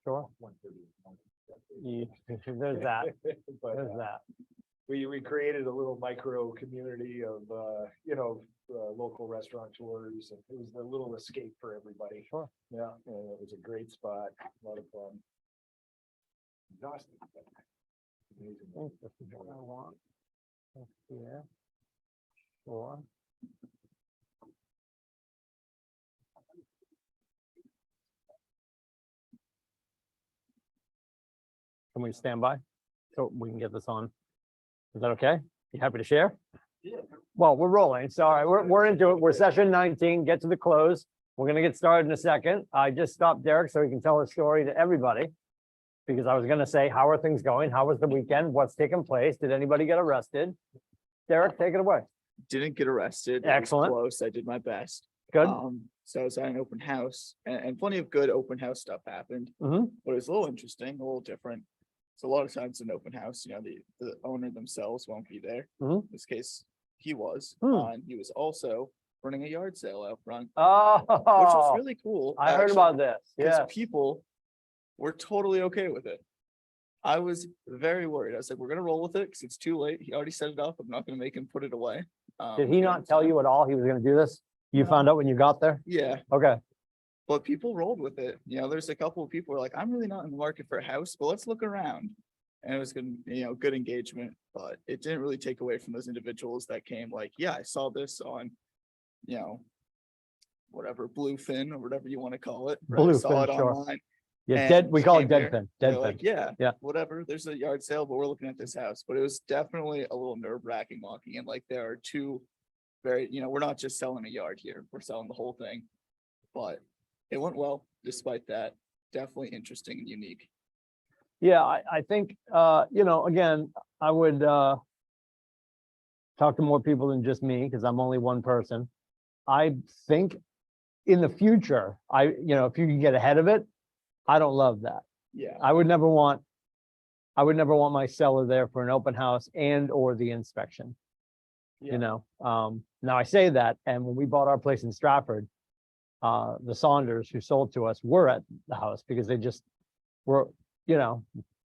Sure. There's that, But there's that. we created a little micro community of, local restaurateurs, and it was a little escape for everybody. Sure. Yeah, and it was a great spot, a lot of fun. Exhausting. but amazing. I think this is what I want. Up here. Sure. Can we stand by so we can get this on? Is that okay? You happy to share? Yeah. Well, we're rolling. So, all right, we're into it. We're session 19, get to the close. We're gonna get started in a second. I just stopped Derek so he can tell his story to everybody. Because I was gonna say, how are things going? How was the weekend? What's taking place? Did anybody get arrested? Derek, take it away. Didn't get arrested. It was Excellent. Close. I did my best. Good. So I was at an open house and plenty of good open house stuff happened, Mhm. but it was a little interesting, a little different. So a lot of times in open house, the owner themselves won't be there. Mhm. In this case, he was, Hmm. and he was also running a yard sale out front, which Oh, was really cool. I heard actually, about this. 'cause Yeah. people were totally okay with it. I was very worried. I was like, we're gonna roll with it because it's too late. He already set it up. I'm not gonna make him put it away. Did he not tell you at all he was gonna do this? You No. found out when you got there? Yeah, Okay. but people rolled with it. There's a couple of people who are like, I'm really not in the market for a house, but let's look around. And it was good, good engagement, but it didn't really take away from those individuals that came like, yeah, I saw this on, whatever, Bluefin or whatever you want to call it. right? I saw Bluefin, it sure. online. Yeah, And we call it came here, deadfin, They're deadfin. like, yeah, Yeah. whatever. There's a yard sale, but we're looking at this house. But it was definitely a little nerve wracking walking in. Like there are two very, we're not just selling a yard here. We're selling the whole thing. But it went well despite that. Definitely interesting and unique. Yeah, I think, again, I would talk to more people than just me, because I'm only one person. I think in the future, if you can get ahead of it, I don't love that. Yeah. I would never want my seller there for an open house and or the inspection. Yeah. Now I say that, and when we bought our place in Stratford, the Saunders who sold to us were at the house because they just were,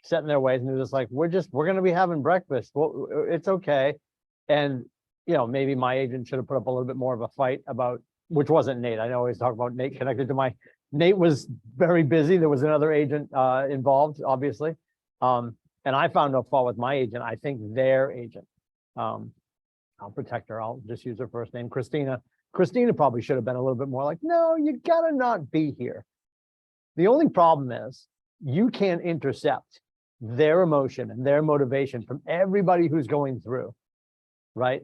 set in their ways, and they're just like, we're going to be having breakfast. Well, it's okay. And, maybe my agent should have put up a little bit more of a fight about, which wasn't Nate. I know I always talk about Nate connected to Nate was very busy. There was another agent involved, obviously. And I found no fault with my agent. I think their agent, I'll protect her. I'll just use her first name, Christina. Christina probably should have been a little bit more like, no, you gotta not be here. The only problem is you can't intercept their emotion and their motivation from everybody who's going through, right?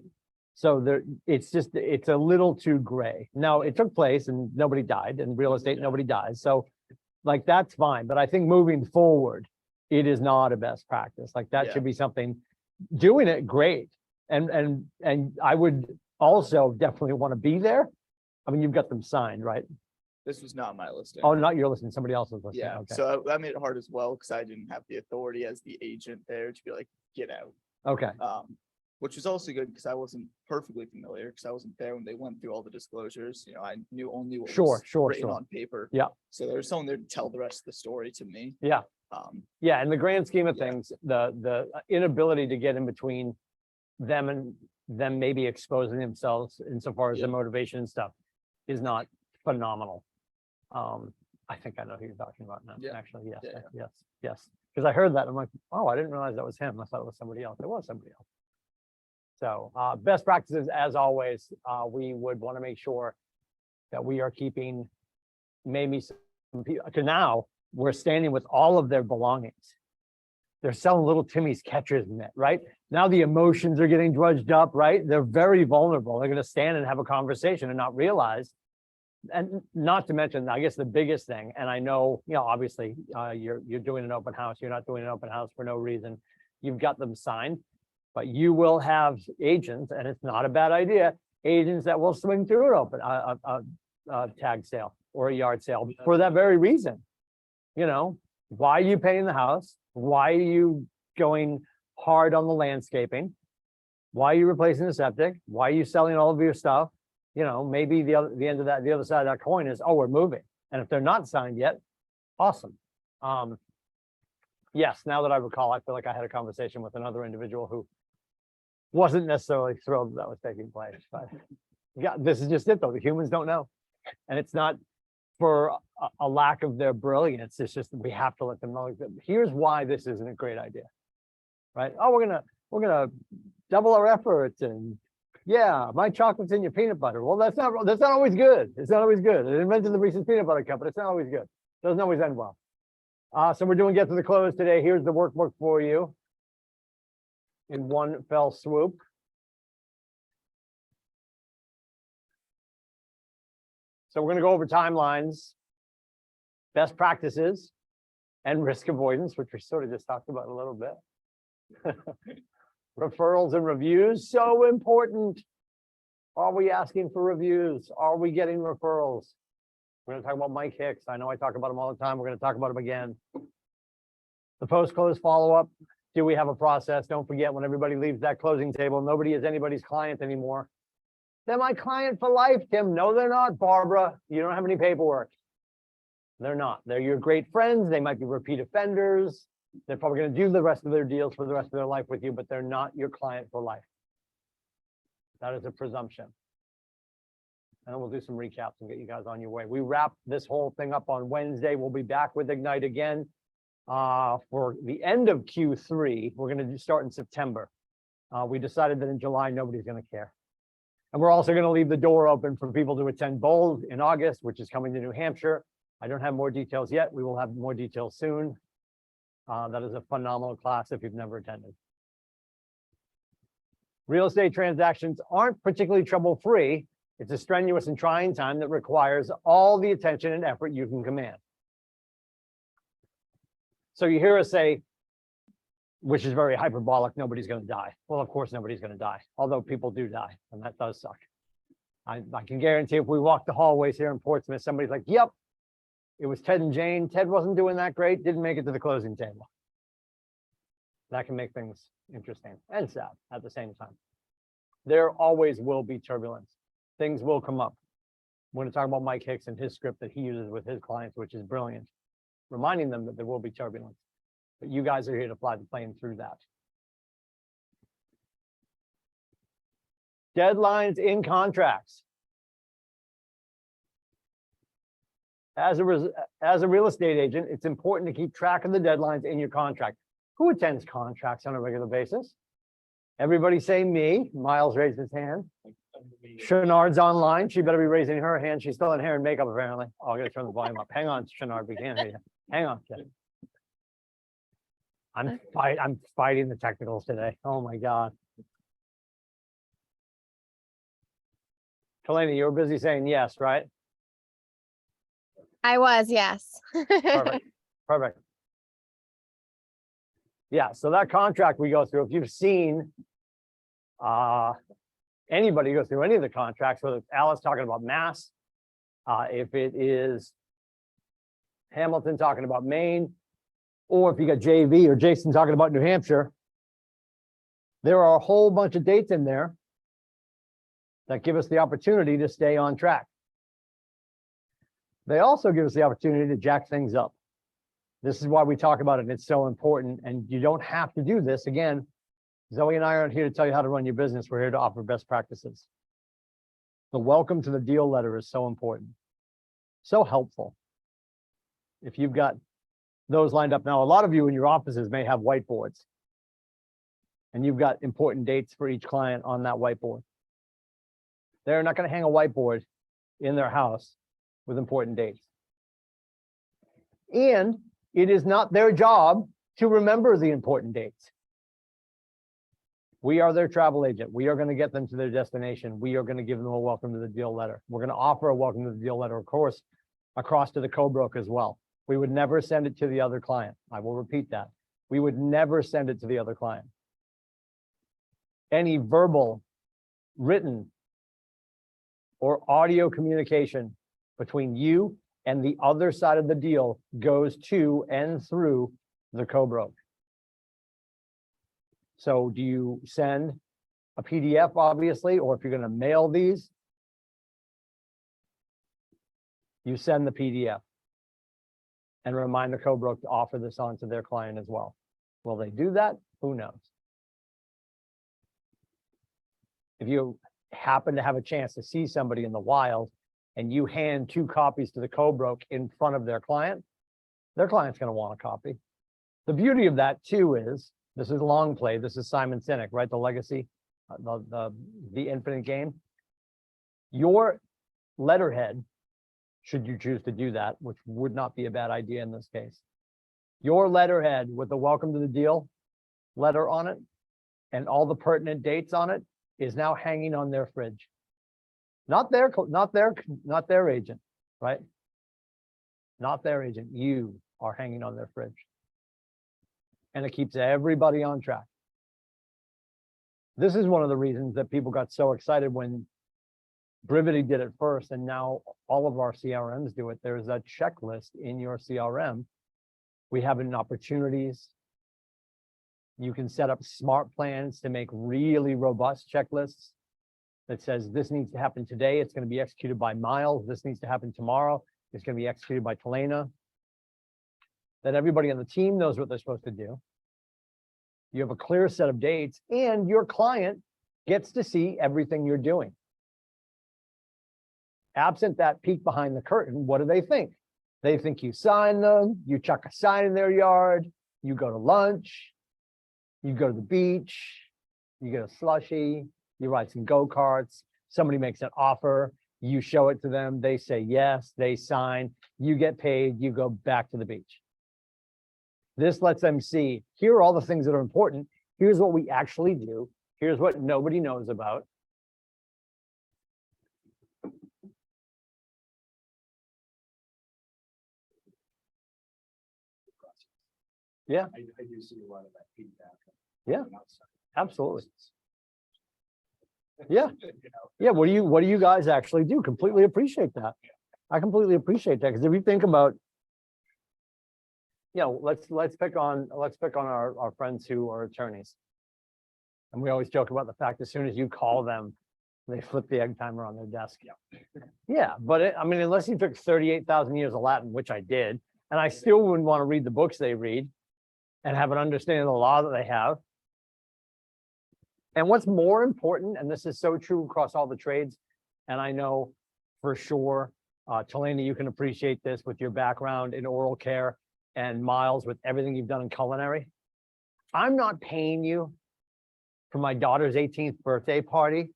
So it's a little too gray. Now, it took place and nobody died. In real estate, nobody dies. So like, that's fine. But I think moving forward, it is not a best practice. Like that Yeah. should be something, doing it great. And I would also definitely want to be there. I mean, you've got them signed, right? This was not my listing. Oh, not your listing, somebody else's listing. Yeah, Okay. so that made it hard as well because I didn't have the authority as the agent there to be like, get out. Okay. Which was also good because I wasn't perfectly familiar because I wasn't there when they went through all the disclosures. I knew only what Sure, was sure, written sure. on paper. Yeah. So there's someone there to tell the rest of the story to me. Yeah. Yeah, in the grand scheme of Yeah. things, the inability to get in between them and them maybe exposing themselves insofar as Yeah. their motivation and stuff is not phenomenal. I think I know who you're talking about now, Yeah. actually, yes, Yeah, yes. Because I heard that, I'm like, oh, I didn't realize that was him. I thought it was somebody else. It was somebody else. So, best practices, as always, we would want to make sure that we are keeping maybe some people, to now, we're standing with all of their belongings. They're selling little Timmy's catcher's mitt, right? Now the emotions are getting drudged up, right? They're very vulnerable. They're going to stand and have a conversation and not realize. And not to mention, I guess the biggest thing, and I know, obviously, you're doing an open house. You're not doing an open house for no reason. You've got them signed, but you will have agents, and it's not a bad idea, agents that will swing through an open tag sale or a yard sale for that very reason. Why are you paying the house? Why are you going hard on the landscaping? Why are you replacing the septic? Why are you selling all of your stuff? Maybe the other side of that coin is, oh, we're moving. And if they're not signed yet, Awesome. Yes, now that I recall, I feel like I had a conversation with another individual who wasn't necessarily thrilled that was taking place, but yeah, this is just it though. The humans don't know. And it's not for a lack of their brilliance. It's just that we have to let them know that here's why this isn't a great idea. Right? Oh, we're gonna double our efforts and yeah, my chocolate's in your peanut butter. Well, that's not always good. It's not always good. I invented the Reese's peanut butter cup, but it's not always good. Doesn't always end well. So we're doing Get to the Close today. Here's the workbook for you in one fell swoop. So we're going to go over timelines, best practices, and risk avoidance, which we sort of just talked about a little bit. Referrals and reviews, so important. Are we asking for reviews? Are we getting referrals? We're going to talk about Mike Hicks. I know I talk about him all the time. We're going to talk about him again. The post-close follow-up. Do we have a process? Don't forget, when everybody leaves that closing table, nobody is anybody's client anymore. They're my client for life, Tim. No, they're not, Barbara. You don't have any paperwork. They're not. They're your great friends. They might be repeat offenders. They're probably going to do the rest of their deals for the rest of their life with you, but they're not your client for life. That is a presumption. And then we'll do some recaps and get you guys on your way. We wrap this whole thing up on Wednesday. We'll be back with Ignite again for the end of Q3. We're going to start in September. We decided that in July, nobody's going to care. And we're also going to leave the door open for people to attend Bold in August, which is coming to New Hampshire. I don't have more details yet. We will have more details soon. That is a phenomenal class if you've never attended. Real estate transactions aren't particularly trouble-free. It's a strenuous and trying time that requires all the attention and effort you can command. So you hear us say, which is very hyperbolic, nobody's going to die. Well, of course, nobody's going to die, although people do die, and that does suck. I can guarantee if we walk the hallways here in Portsmouth, somebody's like, yep, it was Ted and Jane. Ted wasn't doing that great, didn't make it to the closing table. That can make things interesting and sad at the same time. There always will be turbulence. Things will come up. We're going to talk about Mike Hicks and his script that he uses with his clients, which is brilliant, reminding them that there will be turbulence. But you guys are here to fly the plane through that. Deadlines in contracts. As a real estate agent, it's important to keep track of the deadlines in your contract. Who attends contracts on a regular basis? Everybody say me. Miles raised his hand. Shenard's online. She better be raising her hand. She's still in hair and makeup, apparently. Oh, I'm going to turn the volume up. Hang on, Shenard. We can't hear you. Hang on, kid. I'm fighting the technicals today. Oh, my God. Kalani, you were busy saying yes, right? I was, yes. Perfect. Perfect. Yeah, so that contract we go through, if you've seen anybody go through any of the contracts, whether it's Alice talking about Mass, if it is Hamilton talking about Maine, or if you got JV or Jason talking about New Hampshire, there are a whole bunch of dates in there that give us the opportunity to stay on track. They also give us the opportunity to jack things up. This is why we talk about it, and it's so important. And you don't have to do this. Again, Zoe and I aren't here to tell you how to run your business. We're here to offer best practices. The welcome to the deal letter is so important, so helpful. If you've got those lined up now, a lot of you in your offices may have whiteboards, and you've got important dates for each client on that whiteboard. They're not going to hang a whiteboard in their house with important dates. And it is not their job to remember the important dates. We are their travel agent. We are going to get them to their destination. We are going to give them a welcome to the deal letter. We're going to offer a welcome to the deal letter, of course, across to the co-broke as well. We would never send it to the other client. I will repeat that. We would never send it to the other client. Any verbal, written, or audio communication between you and the other side of the deal goes to and through the co-broke. So do you send a PDF, obviously, or if you're going to mail these, you send the PDF. and remind the co-broke to offer this on to their client as well. Will they do that? Who knows? If you happen to have a chance to see somebody in the wild and you hand 2 copies to the co-broke in front of their client's going to want a copy. The beauty of that too is, this is long play. This is Simon Sinek, right? The legacy, the infinite game. Your letterhead, should you choose to do that, which would not be a bad idea in this case. Your letterhead with the welcome to the deal letter on it and all the pertinent dates on it is now hanging on their fridge. Not their agent, right? Not their agent. You are hanging on their fridge. And it keeps everybody on track. This is one of the reasons that people got so excited when Brivity did it first, and now all of our CRMs do it. There's a checklist in your CRM. We have it in opportunities. You can set up smart plans to make really robust checklists that says this needs to happen today. It's going to be executed by Miles. This needs to happen tomorrow. It's going to be executed by Talena. That everybody on the team knows what they're supposed to do. You have a clear set of dates, and your client gets to see everything you're doing. Absent that peek behind the curtain, what do they think? They think you sign them, you chuck a sign in their yard, you go to lunch, you go to the beach, you get a slushie, you ride some go-karts, somebody makes an offer, you show it to them, they say yes, they sign, you get paid, you go back to the beach. This lets them see, here are all the things that are important, here's what we actually do, here's what nobody knows about. Yeah. I do see a lot of that feedback. Yeah. from outside. Absolutely. Yeah. You know, Yeah, what do you guys actually do? Completely appreciate that. I completely appreciate that, because if you think about, let's pick on our friends who are attorneys. And we always joke about the fact as soon as you call them, they flip the egg timer on their desk. Yeah, but I mean, unless you took 38,000 years of Latin, which I did, and I still wouldn't want to read the books they read and have an understanding of the law that they have. And what's more important, and this is so true across all the trades, and I know for sure, Talena, you can appreciate this with your background in oral care, and Miles with everything you've done in culinary. I'm not paying you for my daughter's 18th birthday party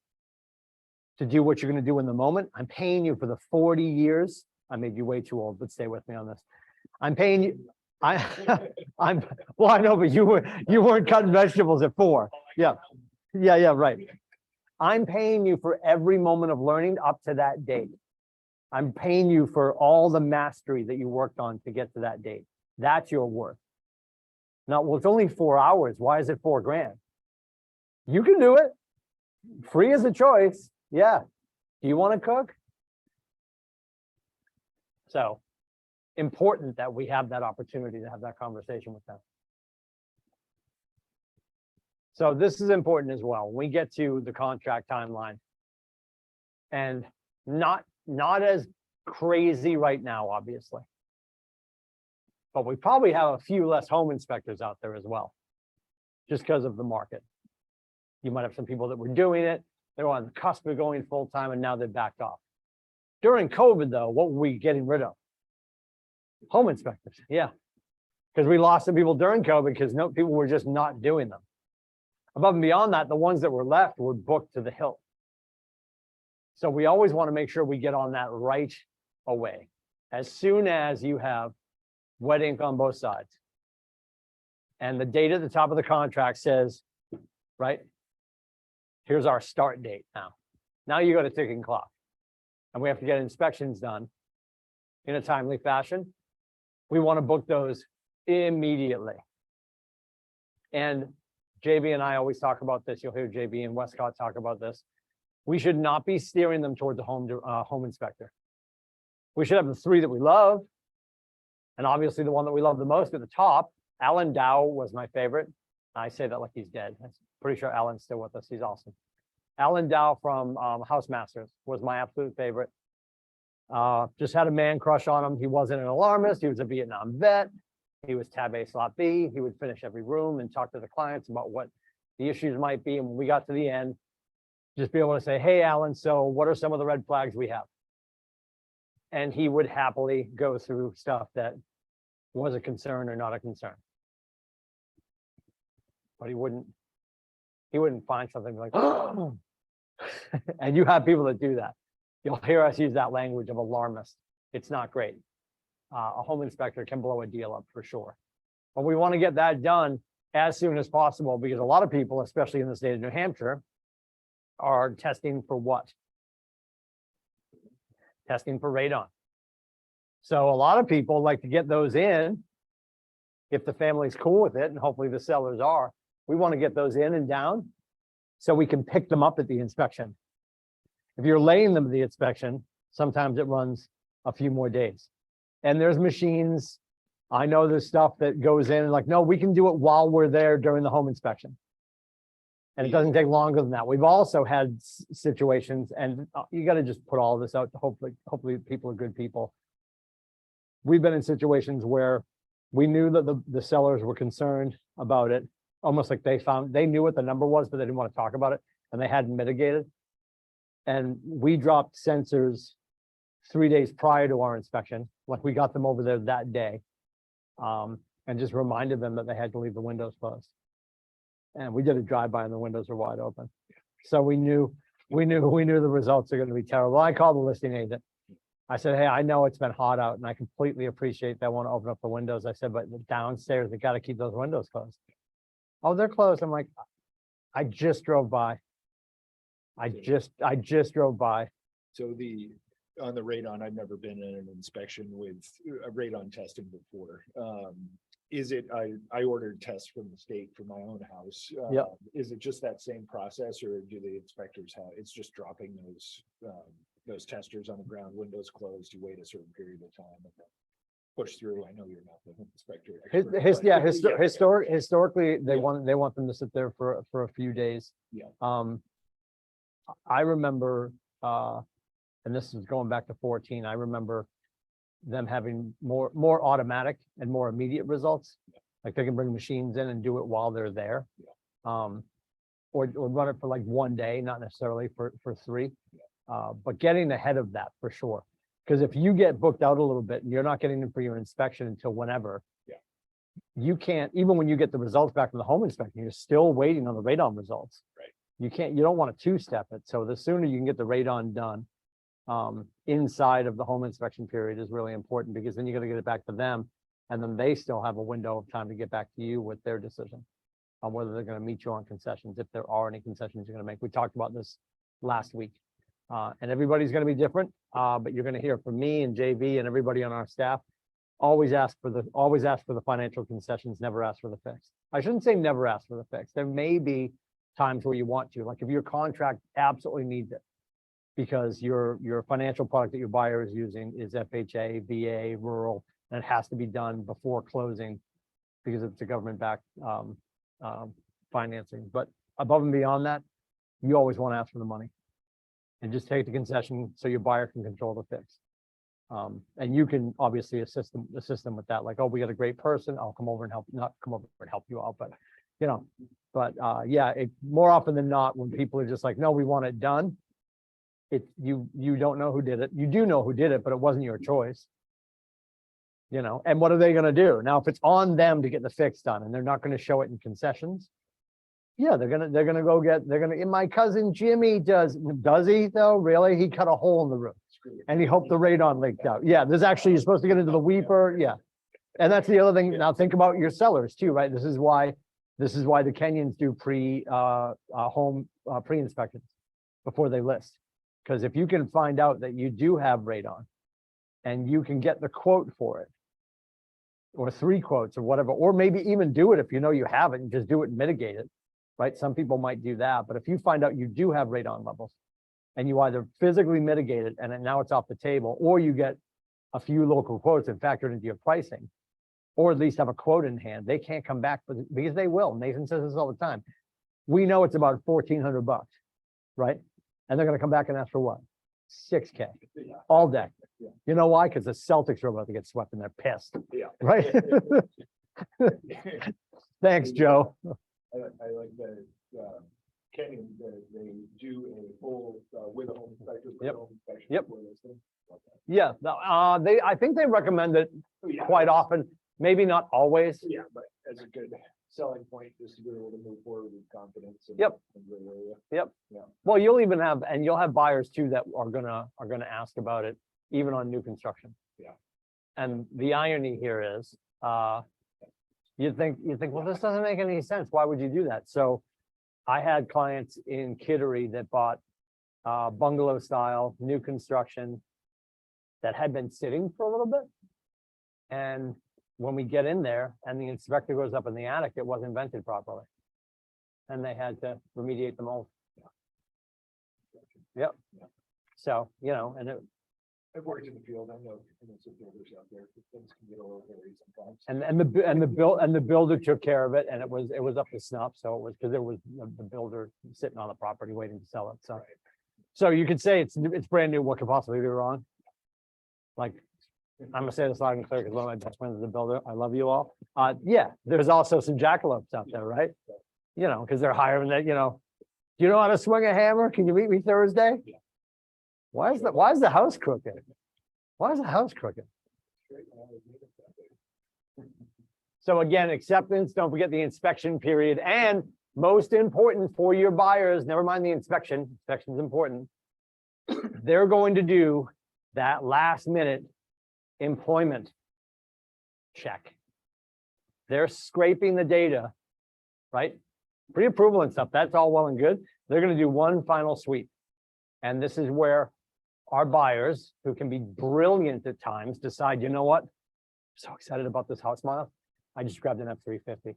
to do what you're going to do in the moment. I'm paying you for the 40 years. I made you way too old, but stay with me on this. I'm paying you. Well, I know, but you weren't cutting vegetables at 4. Yeah. Yeah, right. I'm paying you for every moment of learning up to that date. I'm paying you for all the mastery that you worked on to get to that date. That's your worth. Now, well, it's only 4 hours. Why is it $4 grand? You can do it. Free is a choice. Yeah. Do you want to cook? So important that we have that opportunity to have that conversation with them. So this is important as well. When we get to the contract timeline, and not as crazy right now, obviously, but we probably have a few less home inspectors out there as well, just because of the market. You might have some people that were doing it, they were on the cusp of going full time, and now they've backed off. During COVID, though, what were we getting rid of? Home inspectors, yeah, because we lost some people during COVID because people were just not doing them. Above and beyond that, the ones that were left were booked to the hilt. So we always want to make sure we get on that right away. As soon as you have wet ink on both sides, and the date at the top of the contract says, right, here's our start date now. Now you got a ticking clock, and we have to get inspections done in a timely fashion. We want to book those immediately. And JB and I always talk about this. You'll hear JB and Westcott talk about this. We should not be steering them towards a home inspector. We should have the 3 that we love. And obviously the one that we love the most at the top, Alan Dow was my favorite. I say that like he's dead. I'm pretty sure Alan's still with us. He's awesome. Alan Dow from House Masters was my absolute favorite. Just had a man crush on him. He wasn't an alarmist. He was a Vietnam vet. He was tab A slot B. He would finish every room and talk to the clients about what the issues might be. And when we got to the end, just be able to say, hey, Alan, so what are some of the red flags we have? And he would happily go through stuff that was a concern or not a concern. But he wouldn't find something like, oh, and you have people that do that. You'll hear us use that language of alarmist. It's not great. A home inspector can blow a deal up for sure. But we want to get that done as soon as possible because a lot of people, especially in the state of New Hampshire, are testing for what? Testing for radon. So a lot of people like to get those in if the family's cool with it, and hopefully the sellers are. We want to get those in and down so we can pick them up at the inspection. If you're laying them at the inspection, sometimes it runs a few more days. And there's machines. I know there's stuff that goes in and like, no, we can do it while we're there during the home inspection. And it doesn't take longer than that. We've also had situations, and you got to just put all this out to hopefully people are good people. We've been in situations where we knew that the sellers were concerned about it, almost like they knew what the number was, but they didn't want to talk about it, and they hadn't mitigated. And we dropped sensors 3 days prior to our inspection, like we got them over there that day, and just reminded them that they had to leave the windows closed. And we did a drive-by and the windows are wide open. So we knew the results are going to be terrible. I called the listing agent. I said, hey, I know it's been hot out and I completely appreciate that. Want to open up the windows. I said, but downstairs, they got to keep those windows closed. Oh, they're closed. I'm like, I just drove by. I just drove by. So on the radon, I've never been in an inspection with a radon testing before. I ordered tests from the state for my own house. Yep. Is it just that same process, or do the inspectors have, it's just dropping those testers on the ground, windows closed, you wait a certain period of time and then push through? I know you're not the inspector expert, but Historically, they Yeah. want them to sit there for a few days. Yeah. I remember, and this is going back to 14. I remember them having more automatic and more immediate results. Like they can bring machines in and do it while they're there. Or run it for like 1 day, not necessarily for 3. But getting ahead of that for sure. Because if you get booked out a little bit and you're not getting in for your inspection until whenever, you can't, even when you get the results back from the home inspection, you're still waiting on the radon results. Right. You don't want to two-step it. So the sooner you can get the radon done inside of the home inspection period is really important, because then you got to get it back to them, and then they still have a window of time to get back to you with their decision on whether they're going to meet you on concessions, if there are any concessions you're going to make. We talked about this last week, and everybody's going to be different, but you're going to hear from me and JV and everybody on our staff. Always ask for the financial concessions, never ask for the fix. I shouldn't say never ask for the fix. There may be times where you want to, like if your contract absolutely needs it, because your financial product that your buyer is using is FHA, VA, rural, and it has to be done before closing because it's a government-backed financing. But above and beyond that, you always want to ask for the money and just take the concession so your buyer can control the fix. And you can obviously assist them with that. Like, oh, we got a great person. I'll come over and help, not come over and help you out, but yeah, more often than not, when people are just like, no, we want it done. You don't know who did it. You do know who did it, but it wasn't your choice. And what are they going to do now if it's on them to get the fix done and they're not going to show it in concessions? Yeah, they're gonna my cousin Jimmy does he though? Really? He cut a hole in the roof and he hoped the radon leaked out. Yeah, you're supposed to get into the weeper. Yeah. And that's the other thing. Now think about your sellers too, right? This is why the Kenyans do home pre-inspections before they list. Because if you can find out that you do have radon and you can get the quote for it, or 3 quotes or whatever, or maybe even do it if you know you have it and just do it and mitigate it, right? Some people might do that, but if you find out you do have radon levels and you either physically mitigate it and now it's off the table, or you get a few local quotes and factor it into your pricing, or at least have a quote in hand, they can't come back because they will. Nathan says this all the time. We know it's about $1,400, right? And they're going to come back and ask for what? 6K Yeah. all day. Yeah. You know why? Because the Celtics are about to get swept and they're pissed, Yeah. right? Thanks, Joe. I like that, Kenny, they do a full, with a home inspector. Yep. home inspection Yep. before this thing. Okay. Yeah, I think they recommend it Yeah. quite often, maybe not always. Yeah, but as a good selling point, just to be able to move forward with confidence. and- Yep. and gray area. Well, you'll even have, and you'll have buyers too that are gonna ask about it, even on new construction. Yeah. And the irony here is, you think, well, this doesn't make any sense. Why would you do that? So I had clients in Kittery that bought bungalow style, new construction that had been sitting for a little bit. And when we get in there and the inspector goes up in the attic, it wasn't vented properly. And they had to remediate the mold. Yep. Yeah. So, you know, and it, I've worked in the field. I know some builders out there, things can get a little hairy sometimes. and the builder took care of it and it was up to snuff. So it was, because there was the builder sitting on the property waiting to sell it. So, Right. so you could say it's brand new. What could possibly be wrong? Like, I'm gonna say this loud and clear because one of my best friends is a builder. I love you all. Yeah, there's also some jackalopes out there, right? You know, because they're hiring that, you know, do you know how to swing a hammer? Can you meet me Thursday? Yeah. Why is the house crooked? Why is the house crooked? So again, acceptance, don't forget the inspection period, and most important for your buyers, never mind the inspection, inspection is important. They're going to do that last minute employment check. They're scraping the data, right? Pre-approval and stuff, that's all well and good. They're gonna do one final sweep. And this is where our buyers, who can be brilliant at times, decide, you know what? I'm so excited about this house, Miles. I just grabbed an F-350.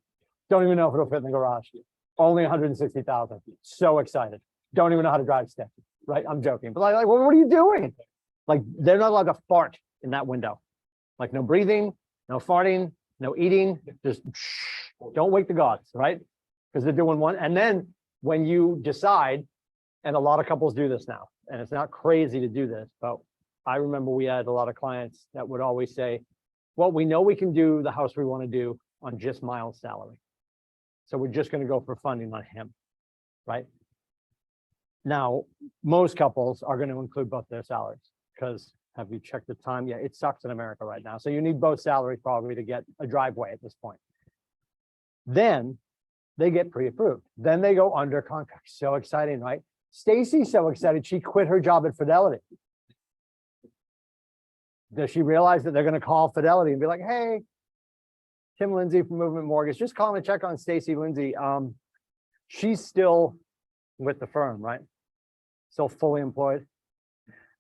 Don't even know if it'll fit in the garage. Only 160,000. So excited. Don't even know how to drive stick, right? I'm joking, but like, what are you doing? Like, they're not allowed to fart in that window. Like, no breathing, no farting, no eating, just don't wake the gods, right? Because they're doing one. And then when you decide, and a lot of couples do this now, and it's not crazy to do this, but I remember we had a lot of clients that would always say, well, we know we can do the house we want to do on just Miles' salary. So we're just going to go for funding on him, right? Now, most couples are going to include both their salaries, because have you checked the time? Yeah, it sucks in America right now. So you need both salaries probably to get a driveway at this point. Then they get pre-approved. Then they go under contract. So exciting, right? Stacy's so excited, she quit her job at Fidelity. Does she realize that they're going to call Fidelity and be like, hey, Tim Lindsay from Movement Mortgage, just calling to check on Stacy Lindsay. She's still with the firm, right? Still fully employed?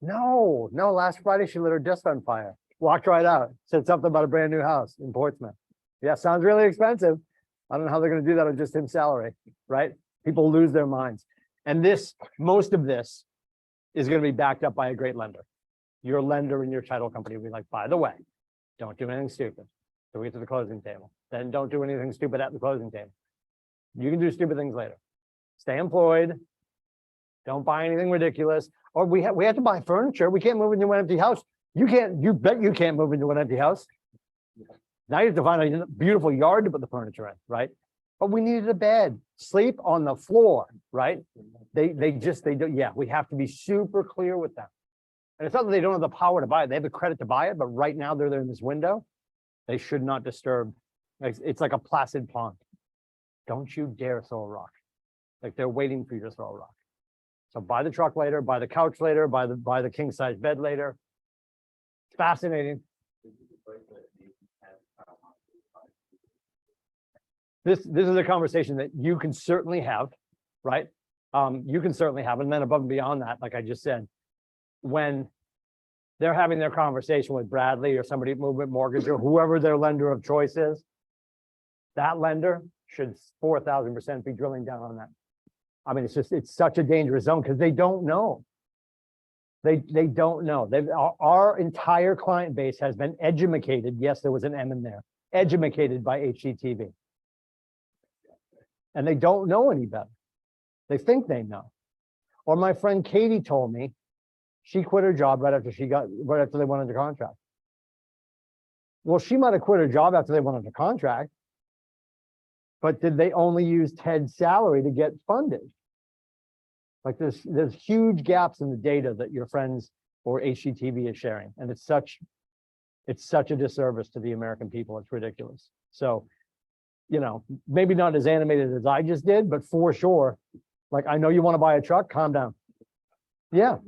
No, last Friday she lit her desk on fire. Walked right out, said something about a brand new house in Portsmouth. Yeah, sounds really expensive. I don't know how they're going to do that on just his salary, right? People lose their minds. And most of this is going to be backed up by a great lender. Your lender and your title company will be like, by the way, don't do anything stupid. So we get to the closing table. Then don't do anything stupid at the closing table. You can do stupid things later. Stay employed. Don't buy anything ridiculous. Or we have to buy furniture. We can't move into an empty house. You bet you can't move into an empty house. Now you have to find a beautiful yard to put the furniture in, right? But we needed a bed, sleep on the floor, right? They do, yeah, we have to be super clear with them. And it's not that they don't have the power to buy it. They have the credit to buy it, but right now they're there in this window. They should not disturb. It's like a placid pond. Don't you dare throw a rock. Like they're waiting for you to throw a rock. So buy the truck later, buy the couch later, buy the king size bed later. It's fascinating. This is a conversation that you can certainly have, right? You can certainly have, and then above and beyond that, like I just said, when they're having their conversation with Bradley or somebody at Movement Mortgage or whoever their lender of choice is, that lender should 4,000% be drilling down on that. I mean, it's such a dangerous zone because they don't know. They don't know. Our entire client base has been edumacated. Yes, there was an M in there. Edumacated by HGTV. And they don't know any better. They think they know. Or my friend Katie told me She quit her job right after they went under contract. Well, she might have quit her job after they went under contract. But did they only use Ted's salary to get funded? Like there's huge gaps in the data that your friends or HGTV is sharing. And it's such a disservice to the American people. It's ridiculous. So, you know, maybe not as animated as I just did, but for sure, like, I know you want to buy a truck, calm down. Yeah.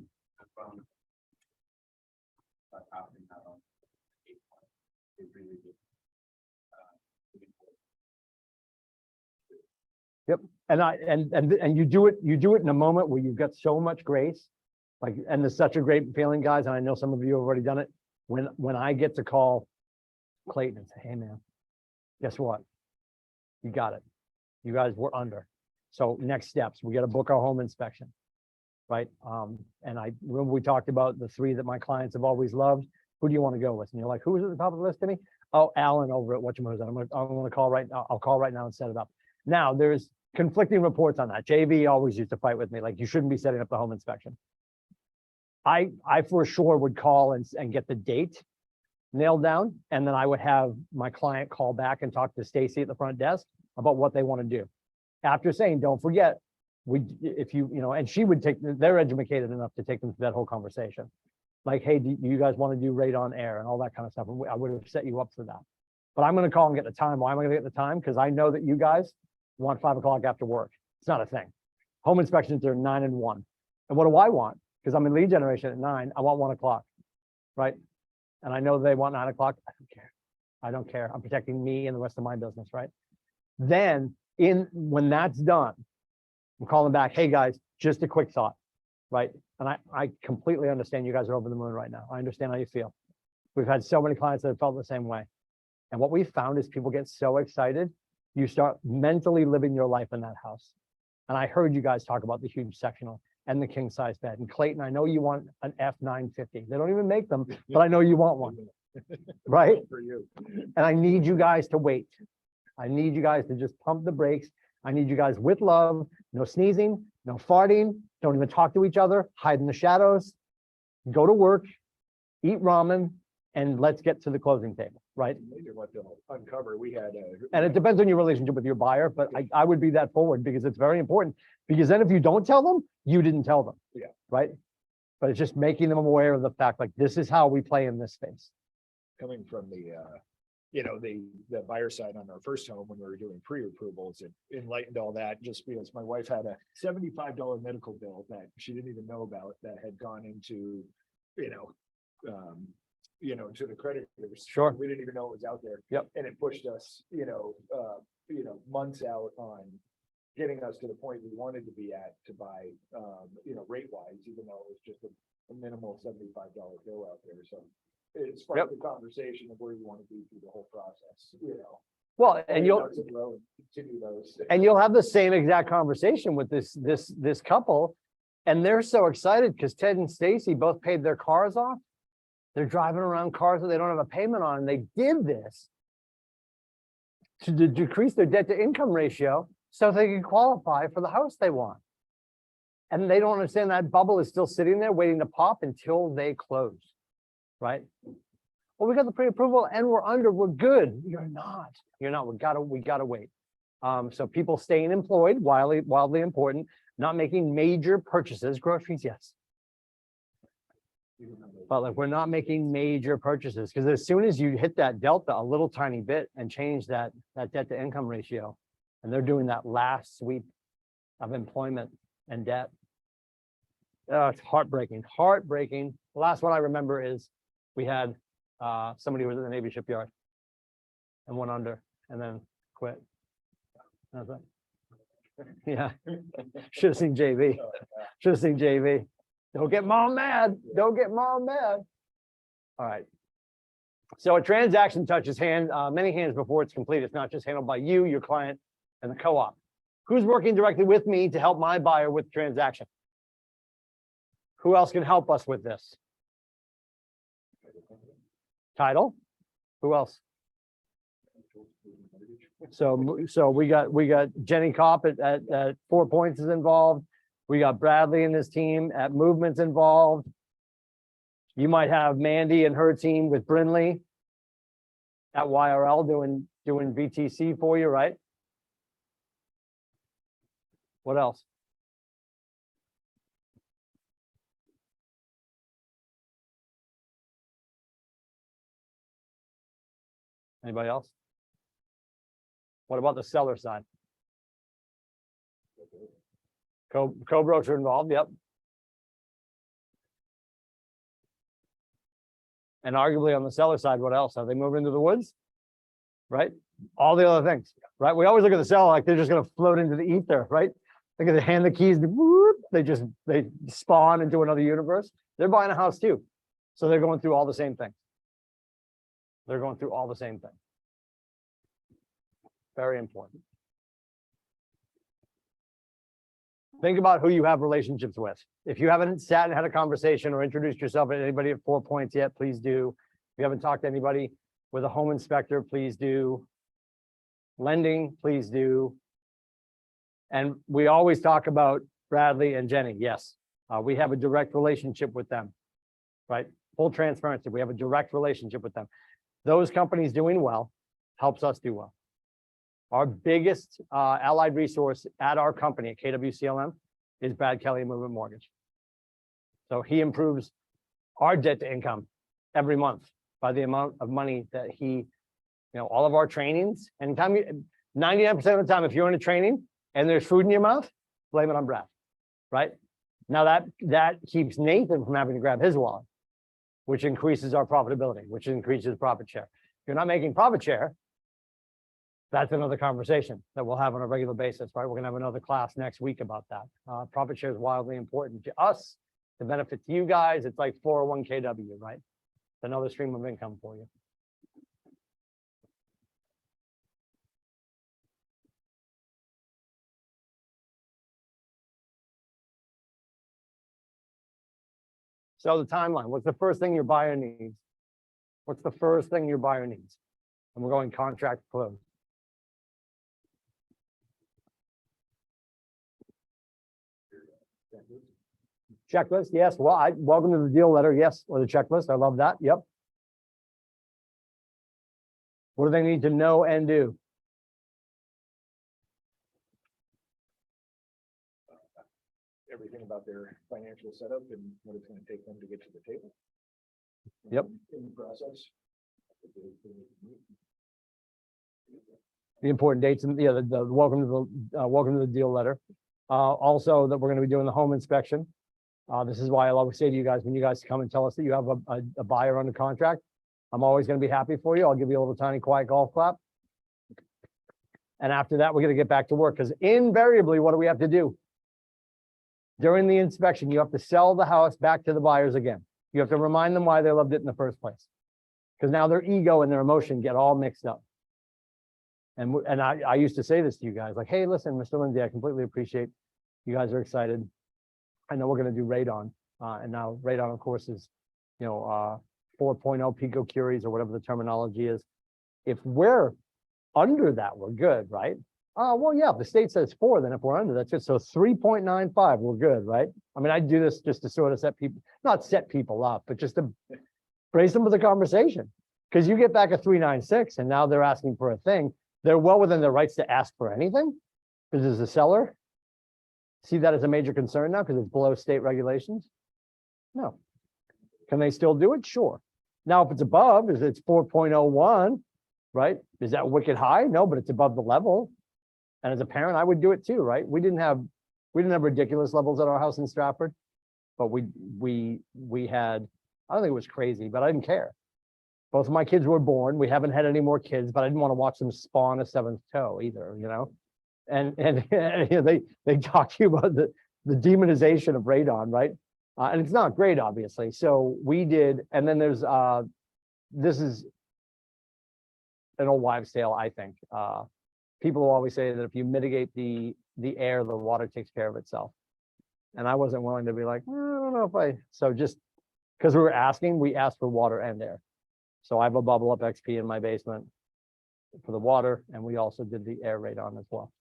Yep. And you do it in a moment where you've got so much grace. Like, and there's such a great feeling, guys. And I know some of you have already done it. When I get to call Clayton and say, hey man, guess what? You got it. You guys were under. So next steps, we got to book our home inspection. Right. And I remember we talked about the 3 that my clients have always loved. Who do you want to go with? And you're like, who's at the top of the list to me? Oh, Alan over at whatchamacallit. I'm going to call right now. I'll call right now and set it up. Now there's conflicting reports on that. JV always used to fight with me. Like, you shouldn't be setting up the home inspection. I for sure would call and get the date nailed down. And then I would have my client call back and talk to Stacy at the front desk about what they want to do. After saying, don't forget, and she would they're educated enough to take them through that whole conversation. Like, hey, do you guys want to do radon air and all that kind of stuff? And I would have set you up for that. But I'm going to call and get the time. Why am I going to get the time? Because I know that you guys want 5 o'clock after work. It's not a thing. Home inspections are 9 and 1. And what do I want? Because I'm in lead generation at 9. I want 1 o'clock, right? And I know they want 9 o'clock. I don't care. I don't care. I'm protecting me and the rest of my business, right? Then when that's done, I'm calling back. Hey guys, just a quick thought, right? And I completely understand you guys are over the moon right now. I understand how you feel. We've had so many clients that have felt the same way. And what we found is people get so excited, you start mentally living your life in that house. And I heard you guys talk about the huge sectional and the king size bed. And Clayton, I know you want an F950. They don't even make them, but I know you want one, right? For you. And I need you guys to wait. I need you guys to just pump the brakes. I need you guys with love, no sneezing, no farting, don't even talk to each other, hide in the shadows, go to work, eat ramen, and let's get to the closing table, right? Maybe what they'll uncover, we had And it depends on your relationship with your buyer, but I would be that forward because it's very important. Because then if you don't tell them, you didn't tell them. Yeah. Right? But it's just making them aware of the fact, like, this is how we play in this space. coming from the buyer side on our first home when we were doing pre-approvals, it enlightened all that just because my wife had a $75 medical bill that she didn't even know about that had gone into, to the creditors. Sure. We didn't even know it was out there. Yep. And it pushed us, months out on getting us to the point we wanted to be at to buy, rate wise, even though it was just a minimal $75 bill out there. So it sparked the conversation of where you want to be through the whole process, Well, and you'll continue those. and you'll have the same exact conversation with this couple, and they're so excited because Ted and Stacy both paid their cars off. They're driving around cars that they don't have a payment on, and they did this to decrease their debt to income ratio so they can qualify for the house they want. And they don't understand that bubble is still sitting there waiting to pop until they close, right? Well, we got the pre-approval and we're under, we're good. You're not, we gotta wait. So people staying employed, wildly important, not making major purchases, groceries, yes. But like, we're not making major purchases because as soon as you hit that delta a little tiny bit and change that debt to income ratio, and they're doing that last sweep of employment and debt. It's heartbreaking. The last one I remember is we had somebody who was in the Navy shipyard and went under and then quit. That's it. Yeah, should have seen JV. Don't get mom mad. All right. So a transaction touches many hands before it's complete. It's not just handled by you, your client, and the co-op. Who's working directly with me to help my buyer with the transaction? Who else can help us with this? Title? Who else? So we got Jenny Kopp at 4 Points is involved. We got Bradley and his team at Movements involved. You might have Mandy and her team with Brinley at YRL doing VTC for you, right? What else? Anybody else? What about the seller side? Co-broker involved, yep. And arguably on the seller side, what else? Have they moved into the woods? Right? All the other things, right? We always look at the seller like they're just gonna float into the ether, right? They're gonna hand the keys, and whoop, they spawn into another universe. They're buying a house too. So they're going through all the same things. They're going through all the same things. Very important. Think about who you have relationships with. If you haven't sat and had a conversation or introduced yourself to anybody at 4 Points yet, please do. If you haven't talked to anybody with a home inspector, please do. Lending, please do. And we always talk about Bradley and Jenny. Yes, we have a direct relationship with them, right? Full transparency. We have a direct relationship with them. Those companies doing well helps us do well. Our biggest allied resource at our company at KWCLM is Brad Kelly and Movement Mortgage. So he improves our debt to income every month by the amount of money that he, all of our trainings, and 99% of the time, if you're in a training and there's food in your mouth, blame it on Brad, right? Now that keeps Nathan from having to grab his wallet, which increases our profitability, which increases profit share. If you're not making profit share, that's another conversation that we'll have on a regular basis, right? We're gonna have another class next week about that. Profit share is wildly important to us, the benefit to you guys. It's like 401kW, right? It's another stream of income for you. So the timeline, what's the first thing your buyer needs? What's the first thing your buyer needs? And we're going contract close. Checklist, yes. Well, welcome to the deal letter, yes, or the checklist. I love that. Yep. What do they need to know and do? Everything about their financial setup and what it's gonna take them to get to the table. Yep. In the process. The important dates and the welcome to the deal letter. Also that we're going to be doing the home inspection. This is why I always say to you guys, when you guys come and tell us that you have a buyer under contract, I'm always going to be happy for you. I'll give you a little tiny quiet golf clap. And after that, we're going to get back to work, because invariably, what do we have to do? During the inspection, you have to sell the house back to the buyers again. You have to remind them why they loved it in the first place, because now their ego and their emotion get all mixed up. And I used to say this to you guys, like, hey, listen, Mr. Lindsay, I completely appreciate you guys are excited. I know we're going to do radon, and now radon, of course, is 4.0 picocuries or whatever the terminology is. If we're under that, we're good, right? Well, yeah, if the state says 4, then if we're under, that's it. So 3.95, we're good, right? I mean, I do this just to sort of not set people up, but just to brace them with the conversation. Because you get back a 396 and now they're asking for a thing. They're well within their rights to ask for anything. Because as a seller, see that as a major concern now because it's below state regulations? No. Can they still do it? Sure. Now, if it's above, is it's 4.01, right? Is that wicked high? No, but it's above the level. And as a parent, I would do it too, right? We didn't have ridiculous levels at our house in Stratford, but we had, I don't think it was crazy, but I didn't care. Both of my kids were born. We haven't had any more kids, but I didn't want to watch them spawn a 7th toe either, And they talk to you about the demonization of radon, right? And it's not great, obviously. So we did, and then there's this is an old wives' tale, I think. People will always say that if you mitigate the air, the water takes care of itself. And I wasn't willing to be like, I don't know if so just because we asked for water and air. So I have a Bubble Up XP in my basement for the water, and we also did the air radon as well.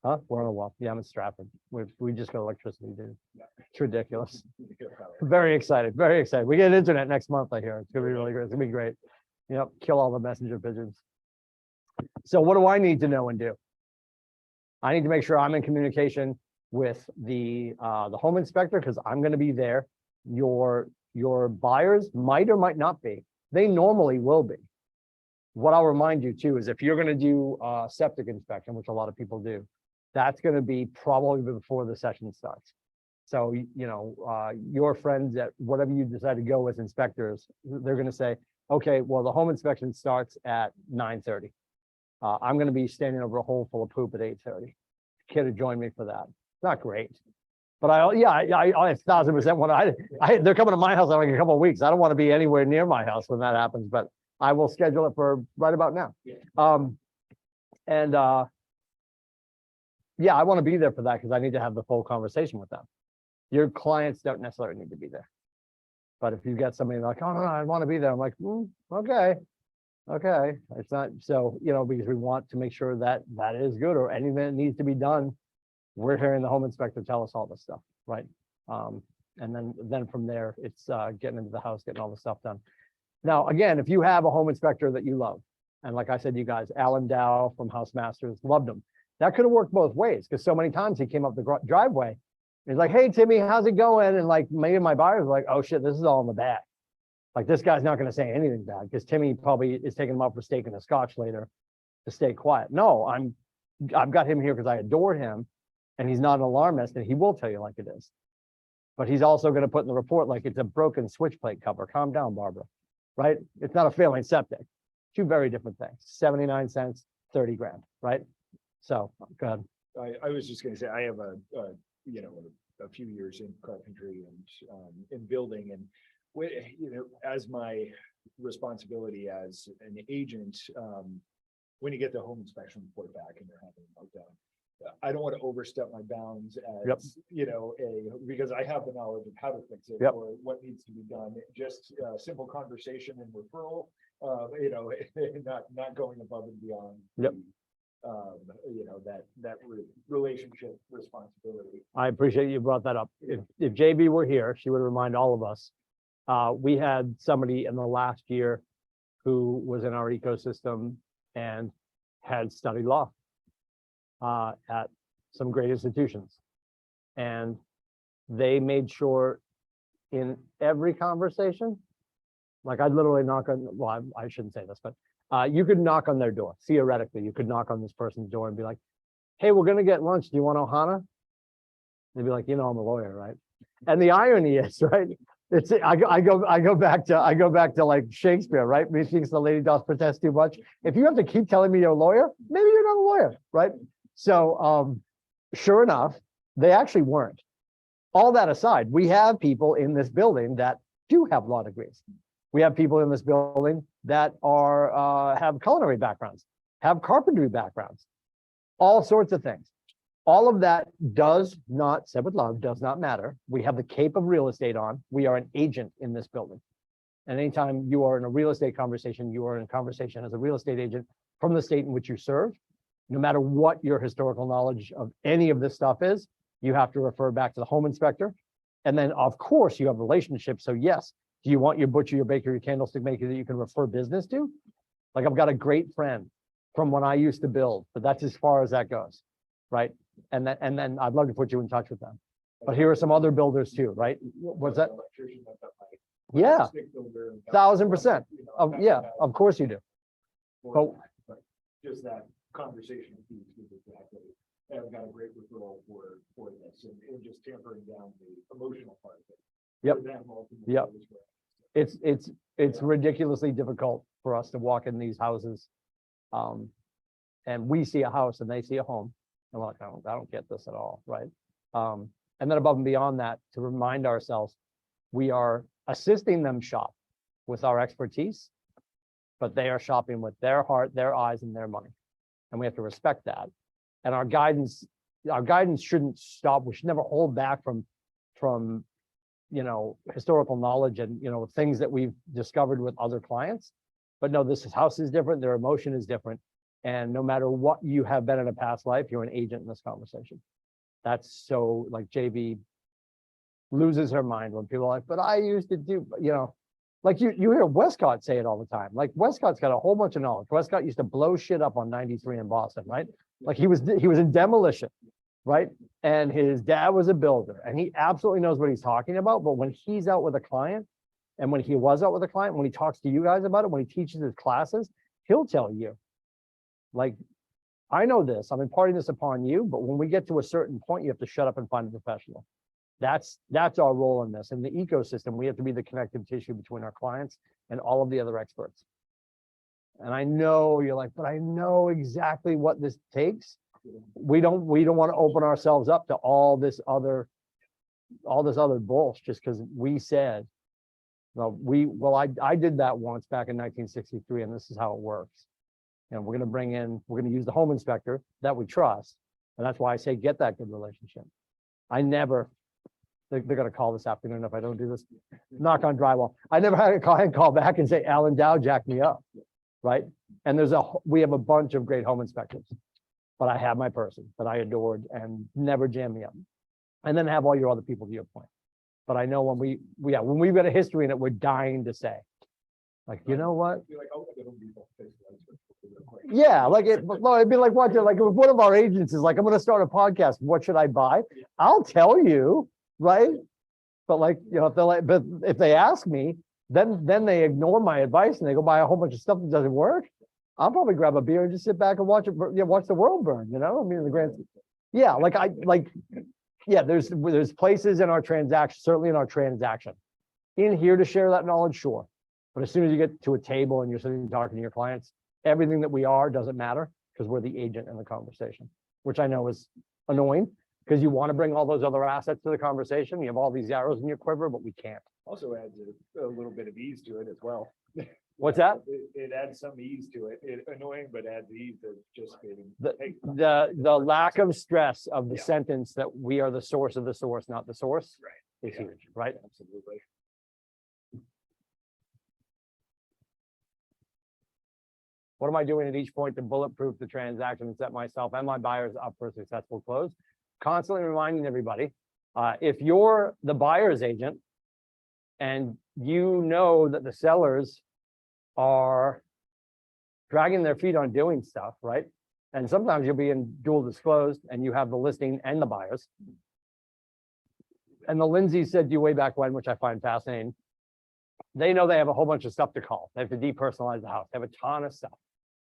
Huh? We're on a wall. Yeah, I'm in Stratford. We just got electricity, dude. It's ridiculous. Very excited, very excited. We get internet next month, I hear. It's gonna be really great. It's gonna be great. Yep, kill all the messenger pigeons. So what do I need to know and do? I need to make sure I'm in communication with the home inspector, because I'm gonna be there. Your buyers might or might not be. They normally will be. What I'll remind you too is if you're gonna do a septic inspection, which a lot of people do, that's gonna be probably before the session starts. So, your friends at whatever you decide to go with inspectors, they're gonna say, okay, well, the home inspection starts at 9:30. I'm gonna be standing over a hole full of poop at 8:30. Kid to join me for that. Not great. But I 1,000% want they're coming to my house in like a couple of weeks. I don't want to be anywhere near my house when that happens, but I will schedule it for right about now. Yeah. Yeah, I want to be there for that because I need to have the full conversation with them. Your clients don't necessarily need to be there. But if you get somebody like, oh, no, I want to be there, I'm like, okay. It's not, so, because we want to make sure that that is good, or anything that needs to be done. We're hearing the home inspector tell us all this stuff, right? And then from there, it's getting into the house, getting all the stuff done. Now, again, if you have a home inspector that you love, and like I said, you guys, Alan Dow from House Masters, loved him. That could have worked both ways, because so many times he came up the driveway. He's like, hey, Timmy, how's it going? And like, maybe my buyers were like, oh shit, this is all in the bag. Like, this guy's not going to say anything bad, because Timmy probably is taking him out for steak and a scotch later to stay quiet. No, I've got him here because I adore him, and he's not an alarmist, and he will tell you like it is. But he's also going to put in the report like it's a broken switch plate cover. Calm down, Barbara. Right? It's not a failing septic. Two very different things. 79 cents, 30 grand. Right? So, go ahead. I was just gonna say, I have a few years in carpentry and in building, and as my responsibility as an agent, when you get the home inspection report back and they're having a meltdown, I don't want to overstep my bounds as, because I have the knowledge of how to fix it Yep. or what needs to be done. Just simple conversation and referral, not going above and beyond. Yep. That relationship responsibility. I appreciate you brought that up. If JB were here, she would remind all of us. We had somebody in the last year who was in our ecosystem and had studied law at some great institutions. And they made sure in every conversation, like I'd literally knock on, well, I shouldn't say this, but you could knock on their door. Theoretically, you could knock on this person's door and be like, hey, we're going to get lunch. Do you want Ohana? They'd be like, I'm a lawyer, right? And the irony is, right? It's I go back to like Shakespeare, right? Methinks the lady doth protest too much. If you have to keep telling me you're a lawyer, maybe you're not a lawyer, right? So sure enough, they actually weren't. All that aside, we have people in this building that do have law degrees. We have people in this building that are have culinary backgrounds, have carpentry backgrounds, all sorts of things. All of that does not, said with love, does not matter. We have the cape of real estate on. We are an agent in this building. And anytime you are in a real estate conversation, you are in a conversation as a real estate agent from the state in which you serve. No matter what your historical knowledge of any of this stuff is, you have to refer back to the home inspector. And then, of course, you have relationships. So yes, do you want your butcher, your baker, your candlestick maker that you can refer business to? Like, I've got a great friend from when I used to build, but that's as far as that goes, right? And then I'd love to put you in touch with them. But here are some other builders too, right? What's that? Yeah, 1,000%. Yeah, of course you do. But just that conversation piece is exactly. I've got a great referral for this and just tampering down the emotional part of it. Yep. For them ultimately Yep. as well. It's ridiculously difficult for us to walk in these houses. And we see a house and they see a home. And we're like, I don't get this at all, right? And then above and beyond that, to remind ourselves, we are assisting them shop with our expertise, but they are shopping with their heart, their eyes, and their money. And we have to respect that. And our guidance shouldn't stop. We should never hold back from historical knowledge and things that we've discovered with other clients. But no, this house is different, their emotion is different. And no matter what you have been in a past life, you're an agent in this conversation. That's so, like, JV loses her mind when people are like, but I used to do, you know, like you hear Westcott say it all the time. Like Westcott's got a whole bunch of knowledge. Westcott used to blow shit up on 93 in Boston, right? Like he was in demolition, right? And his dad was a builder and he absolutely knows what he's talking about. But when he's out with a client and when he was out with a client, when he talks to you guys about it, when he teaches his classes, he'll tell you, like, I know this, I'm imparting this upon you, but when we get to a certain point, you have to shut up and find a professional. That's our role in this. In the ecosystem, we have to be the connective tissue between our clients and all of the other experts. And I know you're like, but I know exactly what this takes. We don't want to open ourselves up to all this other bullshit just because we said, I did that once back in 1963, and this is how it works. And we're going to use the home inspector that we trust. And that's why I say, get that good relationship. They're going to call this afternoon if I don't do this. Knock on drywall. I never had a client call back and say, Alan Dow jacked me up, right? And we have a bunch of great home inspectors, but I have my person that I adored and never jam me up. And then have all your other people to your point. But I know when we've got a history in it, we're dying to say, like, you know what? Yeah, like it'd be like watching, like if one of our agents is like, I'm going to start a podcast. What should I buy? I'll tell you. Right? But like, you know, but if they ask me, then they ignore my advice and they go buy a whole bunch of stuff that doesn't work. I'll probably grab a beer and just sit back and watch the world burn, you know? I mean, there's places in our transaction, certainly in our transaction, in here to share that knowledge, sure. But as soon as you get to a table and you're sitting and talking to your clients, everything that we are doesn't matter because we're the agent in the conversation, which I know is annoying. Because you want to bring all those other assets to the conversation. You have all these arrows in your quiver, but we can't. Also adds a little bit of ease to it as well. What's that? It adds some ease to it. Annoying, but adds ease to just being. The lack of stress of the sentence that we are the source of the source, not the source, is huge, right? Absolutely. What am I doing at each point to bulletproof the transaction and set myself and my buyers up for a successful close? Constantly reminding everybody, if you're the buyer's agent and you know that the sellers are dragging their feet on doing stuff, right? And sometimes you'll be in dual disclosed and you have the listing and the buyers. And the Lindsay said to you way back when, which I find fascinating, they know they have a whole bunch of stuff to call. They have to depersonalize the house. They have a ton of stuff.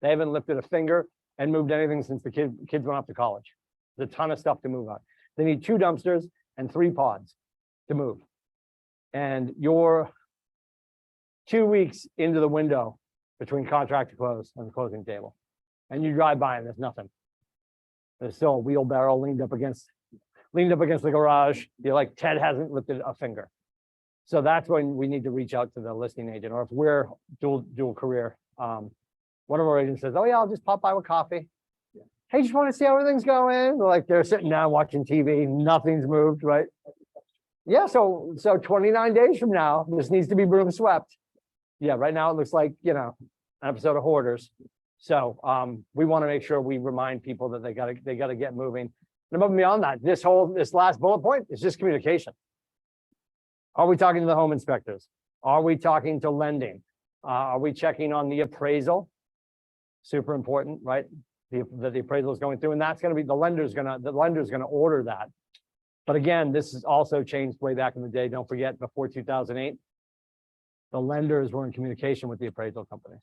They haven't lifted a finger and moved anything since the kids went off to college. There's a ton of stuff to move on. They need 2 dumpsters and 3 pods to move. And you're 2 weeks into the window between contract to close and the closing table. And you drive by and there's nothing. There's still a wheelbarrow leaned up against the garage. You're like, Ted hasn't lifted a finger. So that's when we need to reach out to the listing agent, or if we're dual career. One of our agents says, oh yeah, I'll just pop by with coffee. Hey, just want to see how everything's going. Like they're sitting down watching TV, nothing's moved, right? Yeah, so 29 days from now, this needs to be broom swept. Yeah, right now it looks like, you know, an episode of Hoarders. So we want to make sure we remind people that they gotta get moving. And above and beyond that, this last bullet point is just communication. Are we talking to the home inspectors? Are we talking to lending? Are we checking on the appraisal? Super important, right? The appraisal is going through, and that's going to be the lender's going to order that. But again, this has also changed way back in the day. Don't forget, before 2008, the lenders were in communication with the appraisal companies.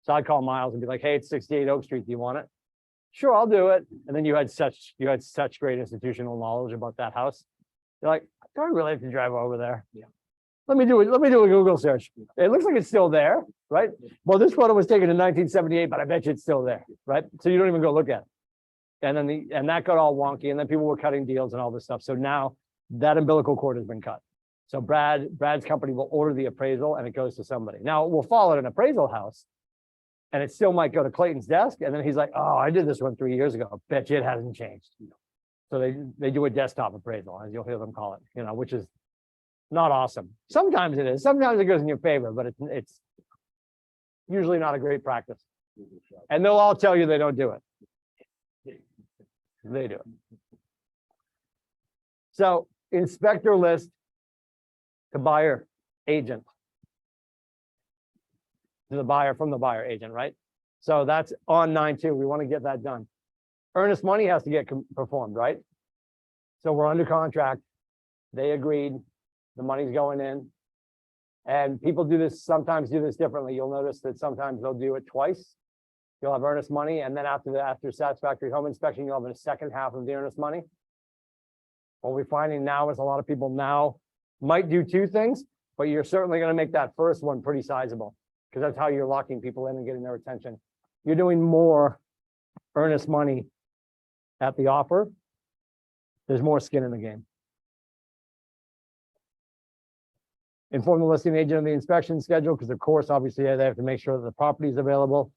So I'd call Miles and be like, hey, it's 68 Oak Street. Do you want it? Sure, I'll do it. And then you had such great institutional knowledge about that house. You're like, do I really have to drive over there? Yeah. Let me do a Google search. It looks like it's still there, right? Well, this photo was taken in 1978, but I bet you it's still there, right? So you don't even go look at it. And then that got all wonky, and then people were cutting deals and all this stuff. So now that umbilical cord has been cut. So Brad's company will order the appraisal and it goes to somebody. Now we'll follow an appraisal house and it still might go to Clayton's desk. And then he's like, oh, I did this one 3 years ago. Bet you it hasn't changed. So they do a desktop appraisal, as you'll hear them call it, you know, which is not awesome. Sometimes it is. Sometimes it goes in your favor, but it's usually not a great practice. Google shop. And they'll all tell you they don't do it. They do it. So inspector list to buyer agent. To the buyer from the buyer agent, right? So that's on 9/2. We want to get that done. Earnest money has to get performed, right? So we're under contract. They agreed, the money's going in. And people do this, sometimes do this differently. You'll notice that sometimes they'll do it twice. You'll have earnest money, and then after satisfactory home inspection, you'll have a second half of the earnest money. What we're finding now is a lot of people now might do two things, but you're certainly gonna make that first one pretty sizable, because that's how you're locking people in and getting their attention. You're doing more earnest money at the offer. There's more skin in the game. Inform the listing agent of the inspection schedule, because of course, obviously, they have to make sure that the property is available.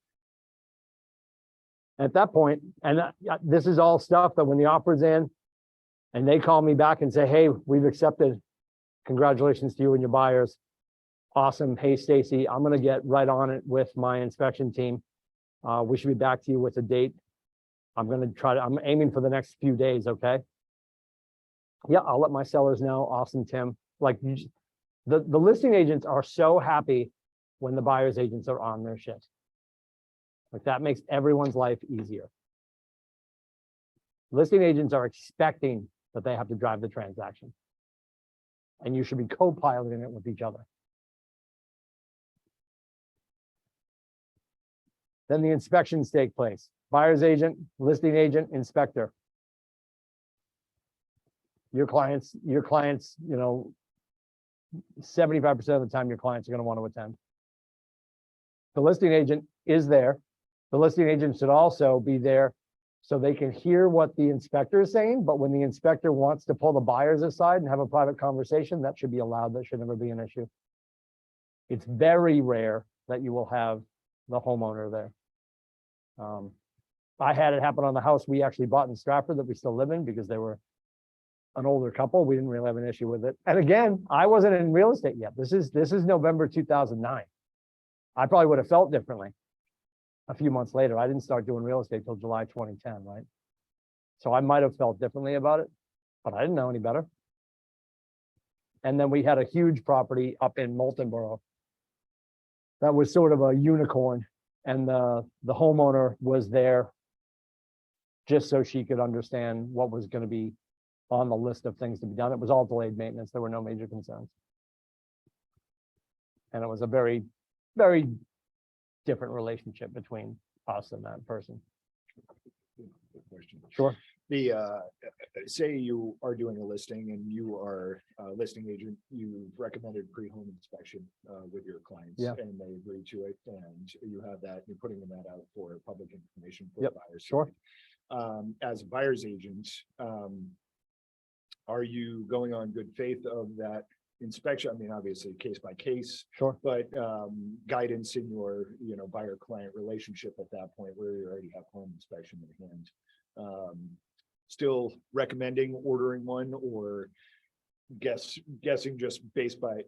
At that point, and this is all stuff that when the offer's in, and they call me back and say, hey, we've accepted. Congratulations to you and your buyers. Awesome. Hey, Stacy, I'm gonna get right on it with my inspection team. We should be back to you with a date. I'm aiming for the next few days, okay? Yeah, I'll let my sellers know. Awesome, Tim. Like, the listing agents are so happy when the buyer's agents are on their shit. Like, that makes everyone's life easier. Listing agents are expecting that they have to drive the transaction. And you should be co-piloting it with each other. Then the inspections take place. Buyer's agent, listing agent, inspector. Your clients, 75% of the time your clients are going to want to attend. The listing agent is there. The listing agent should also be there so they can hear what the inspector is saying, but when the inspector wants to pull the buyers aside and have a private conversation, that should be allowed. That should never be an issue. It's very rare that you will have the homeowner there. I had it happen on the house we actually bought in Stratford that we still live in because they were an older couple. We didn't really have an issue with it. And again, I wasn't in real estate yet. This is November 2009. I probably would have felt differently a few months later. I didn't start doing real estate till July 2010, right? So I might have felt differently about it, but I didn't know any better. And then we had a huge property up in Moultonborough that was sort of a unicorn, and the homeowner was there just so she could understand what was going to be on the list of things to be done. It was all delayed maintenance. There were no major concerns. And it was a very, very different relationship between us and that person. Good question. Sure. The, say you are doing a listing and you are a listing agent, you recommended pre-home inspection with your clients. Yeah. And they agree to it, and you have that, you're putting that out for public information for Yep, buyers. sure. As a buyer's agent, are you going on good faith of that inspection? I mean, obviously case by case, Sure. but guidance in your, buyer client relationship at that point where you already have home inspection in hand. Still recommending ordering one, or guessing just based by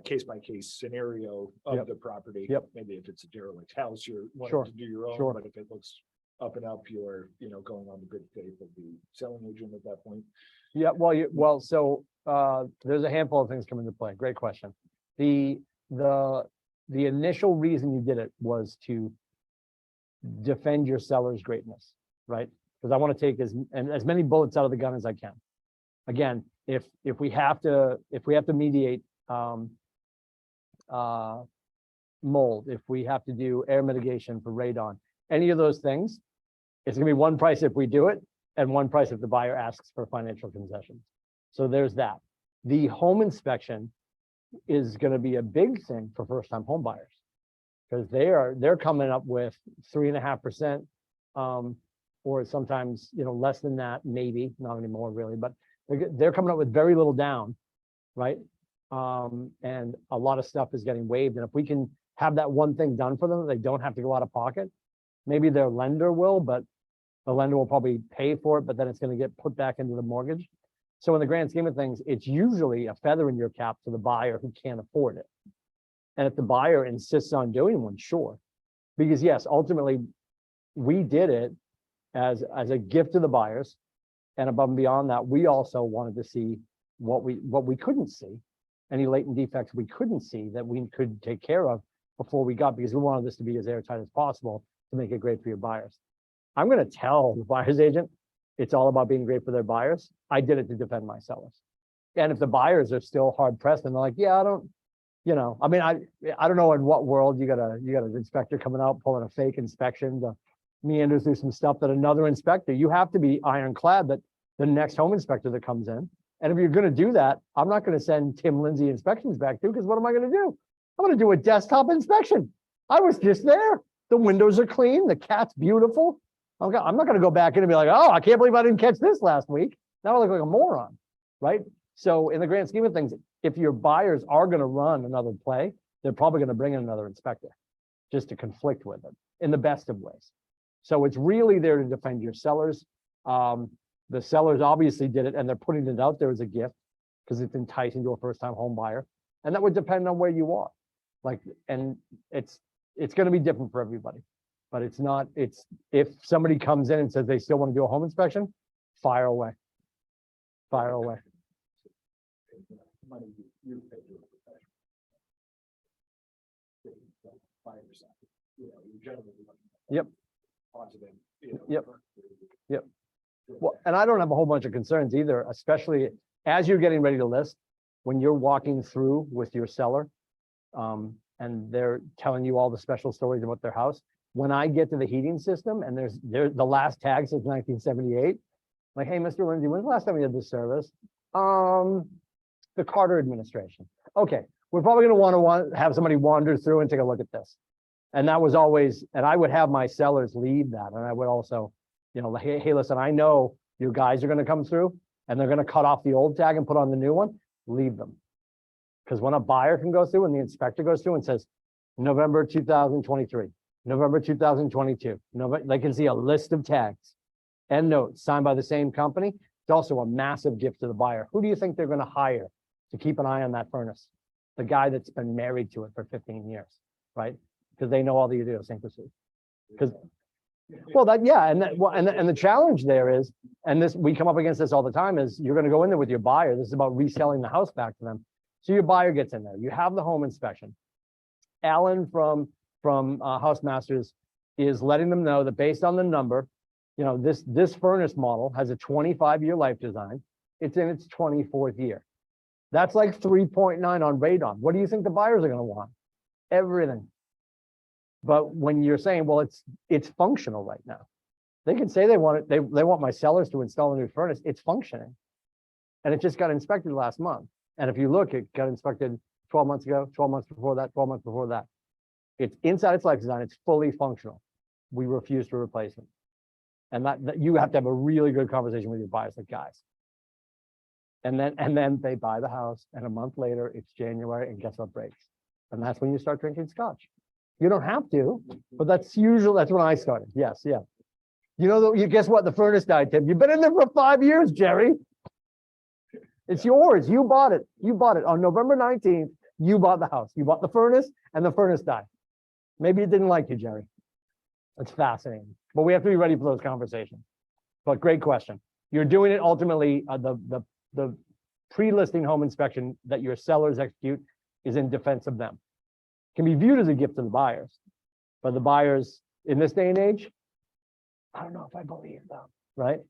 case by case scenario of Yep. the property. Yep. Maybe if it's a derelict house, you're Sure. wanting to do your own, Sure. but if it looks up and up, you're, going on the good faith of the selling agent at that point. Yeah, so there's a handful of things come into play. Great question. The initial reason you did it was to defend your seller's greatness, right? Because I want to take as many bullets out of the gun as I can. Again, if we have to mediate mold, if we have to do air mitigation for radon, any of those things, it's gonna be one price if we do it and one price if the buyer asks for financial concessions. So there's that. The home inspection is gonna be a big thing for first-time home buyers, because they're coming up with 3.5%, or sometimes, less than that, maybe, not anymore really, but they're coming up with very little down, right? And a lot of stuff is getting waived. And if we can have that one thing done for them, they don't have to go out of pocket. Maybe their lender will, but the lender will probably pay for it, but then it's going to get put back into the mortgage. So in the grand scheme of things, it's usually a feather in your cap to the buyer who can't afford it. And if the buyer insists on doing one, sure. Because yes, ultimately, we did it as a gift to the buyers. And above and beyond that, we also wanted to see what we couldn't see, any latent defects we couldn't see that we could take care of before we got, because we wanted this to be as airtight as possible to make it great for your buyers. I'm going to tell the buyer's agent, it's all about being great for their buyers. I did it to defend my sellers. And if the buyers are still hard pressed and they're like, yeah, I don't, I mean, I don't know in what world you got an inspector coming out, pulling a fake inspection to meanders through some stuff that another inspector, you have to be ironclad that the next home inspector that comes in. And if you're going to do that, I'm not going to send Tim Lindsay inspections back to, because what am I going to do? I'm going to do a desktop inspection. I was just there. The windows are clean. The cat's beautiful. I'm not going to go back in and be like, oh, I can't believe I didn't catch this last week. Now I look like a moron, right? So in the grand scheme of things, if your buyers are going to run another play, they're probably going to bring in another inspector just to conflict with it in the best of ways. So it's really there to defend your sellers. The sellers obviously did it, and they're putting it out there as a gift because it's enticing to a first-time home buyer. And that would depend on where you are. And it's going to be different for everybody. But it's not, if somebody comes in and says they still want to do a home inspection, fire away. Fire away. Money you pay to a professional. 5%. You generally looking at Yep. positive. Yep. Yep. Well, and I don't have a whole bunch of concerns either, especially as you're getting ready to list, when you're walking through with your seller, and they're telling you all the special stories about their house. When I get to the heating system and there's the last tag says 1978, like, hey, Mr. Lindsay, when's the last time we had this service? The Carter administration. Okay, we're probably going to want to have somebody wander through and take a look at this. And that was always, and I would have my sellers lead that. And I would also, hey, listen, I know your guys are going to come through and they're going to cut off the old tag and put on the new one. Leave them. Because when a buyer can go through and the inspector goes through and says, November 2023, November 2022, they can see a list of tags and notes signed by the same company. It's also a massive gift to the buyer. Who do you think they're going to hire to keep an eye on that furnace? The guy that's been married to it for 15 years, right? Because they know all the idiosyncrasies. Because, well, and the challenge there is, and this, we come up against this all the time, is you're going to go in there with your buyer. This is about reselling the house back to them. So your buyer gets in there. You have the home inspection. Alan from House Masters is letting them know that based on the number, this furnace model has a 25-year life design. It's in its 24th year. That's like 3.9 on radon. What do you think the buyers are going to want? Everything. But when you're saying, well, it's functional right now, they can say they want it. They want my sellers to install a new furnace. It's functioning, and it just got inspected last month. And if you look, it got inspected 12 months ago, 12 months before that, 12 months before that. It's inside its life design. It's fully functional. We refuse to replace it. And that you have to have a really good conversation with your buyers, like, guys. And then they buy the house, and a month later it's January, and guess what breaks? And that's when you start drinking scotch. You don't have to, but that's when I started. Yes, yeah. You guess what? The furnace died, Tim. You've been in there for 5 years, Jerry. It's yours. You bought it. You bought it on November 19th. You bought the house. You bought the furnace, and the furnace died. Maybe it didn't like you, Jerry. It's fascinating, but we have to be ready for those conversations. But great question. You're doing it ultimately. The pre-listing home inspection that your sellers execute is in defense of them. Can be viewed as a gift to the buyers, but the buyers in this day and age, I don't know if I believe them, right?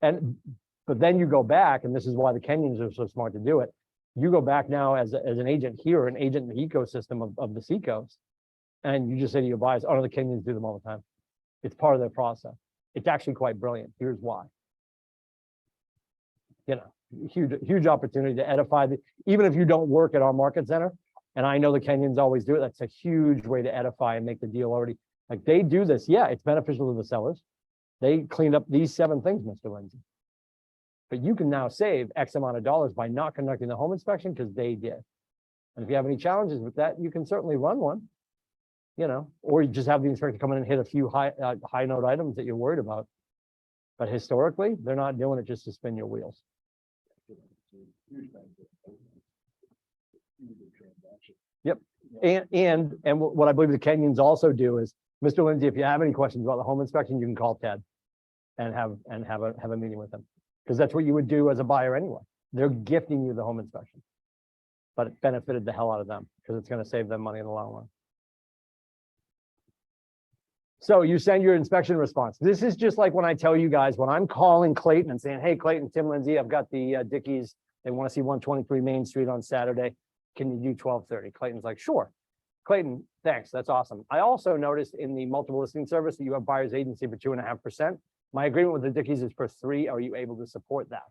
But then you go back, and this is why the Kenyans are so smart to do it. You go back now as an agent here, an agent in the ecosystem of the Seacoast, and you just say to your buyers, oh, the Kenyans do them all the time. It's part of their process. It's actually quite brilliant. Here's why. Huge opportunity to edify even if you don't work at our market center, and I know the Kenyans always do it, that's a huge way to edify and make the deal already. Like, they do this. Yeah, it's beneficial to the sellers. They cleaned up these 7 things, Mr. Lindsay. But you can now save X amount of dollars by not conducting the home inspection because they did. And if you have any challenges with that, you can certainly run one, or you just have the inspector come in and hit a few high note items that you're worried about. But historically, they're not doing it just to spin your wheels. Yep. And what I believe the Kenyans also do is Mr. Lindsay, if you have any questions about the home inspection, you can call Ted and have a meeting with him. Because that's what you would do as a buyer anyway. They're gifting you the home inspection. But it benefited the hell out of them because it's going to save them money in the long run. So you send your inspection response. This is just like when I tell you guys, when I'm calling Clayton and saying, hey, Clayton, Tim Lindsay, I've got the Dickies. They want to see 123 Main Street on Saturday. Can you do 12:30? Clayton's like, sure. Clayton, thanks. That's awesome. I also noticed in the multiple listing service that you have buyer's agency for 2.5%. My agreement with the Dickies is for 3%. Are you able to support that?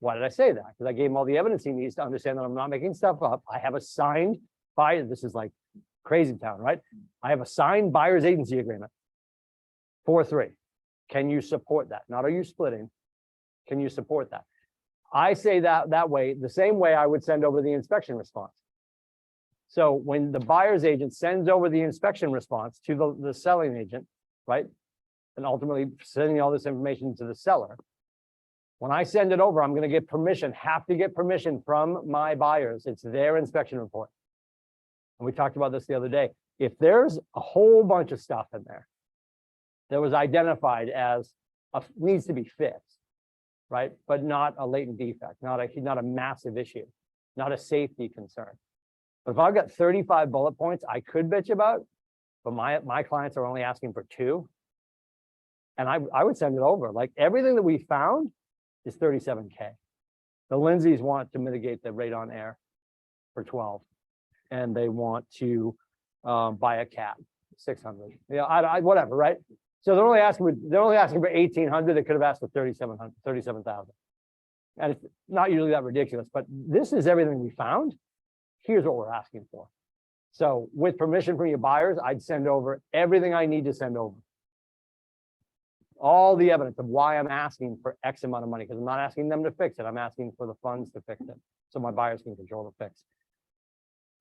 Why did I say that? Because I gave him all the evidence he needs to understand that I'm not making stuff up. I have a signed buyer. This is like crazy town, right? I have a signed buyer's agency agreement for 3%. Can you support that? Not are you splitting? Can you support that? I say that way, the same way I would send over the inspection response. So when the buyer's agent sends over the inspection response to the selling agent, right? And ultimately sending all this information to the seller. When I send it over, I'm going to get permission, have to get permission from my buyers. It's their inspection report. And we talked about this the other day. If there's a whole bunch of stuff in there that was identified as needs to be fixed, right? But not a latent defect, not a massive issue, not a safety concern. But if I've got 35 bullet points I could bitch about, but my clients are only asking for 2, and I would send it over. Like everything that we found is $37K. The Lindsays want to mitigate the rate on air for 12, and they want to buy a cat, 600. Yeah, whatever, right? So they're only asking for 1,800. They could have asked for 37,000. And it's not usually that ridiculous, but this is everything we found. Here's what we're asking for. So with permission from your buyers, I'd send over everything I need to send over. All the evidence of why I'm asking for X amount of money, because I'm not asking them to fix it. I'm asking for the funds to fix it. So my buyers can control the fix.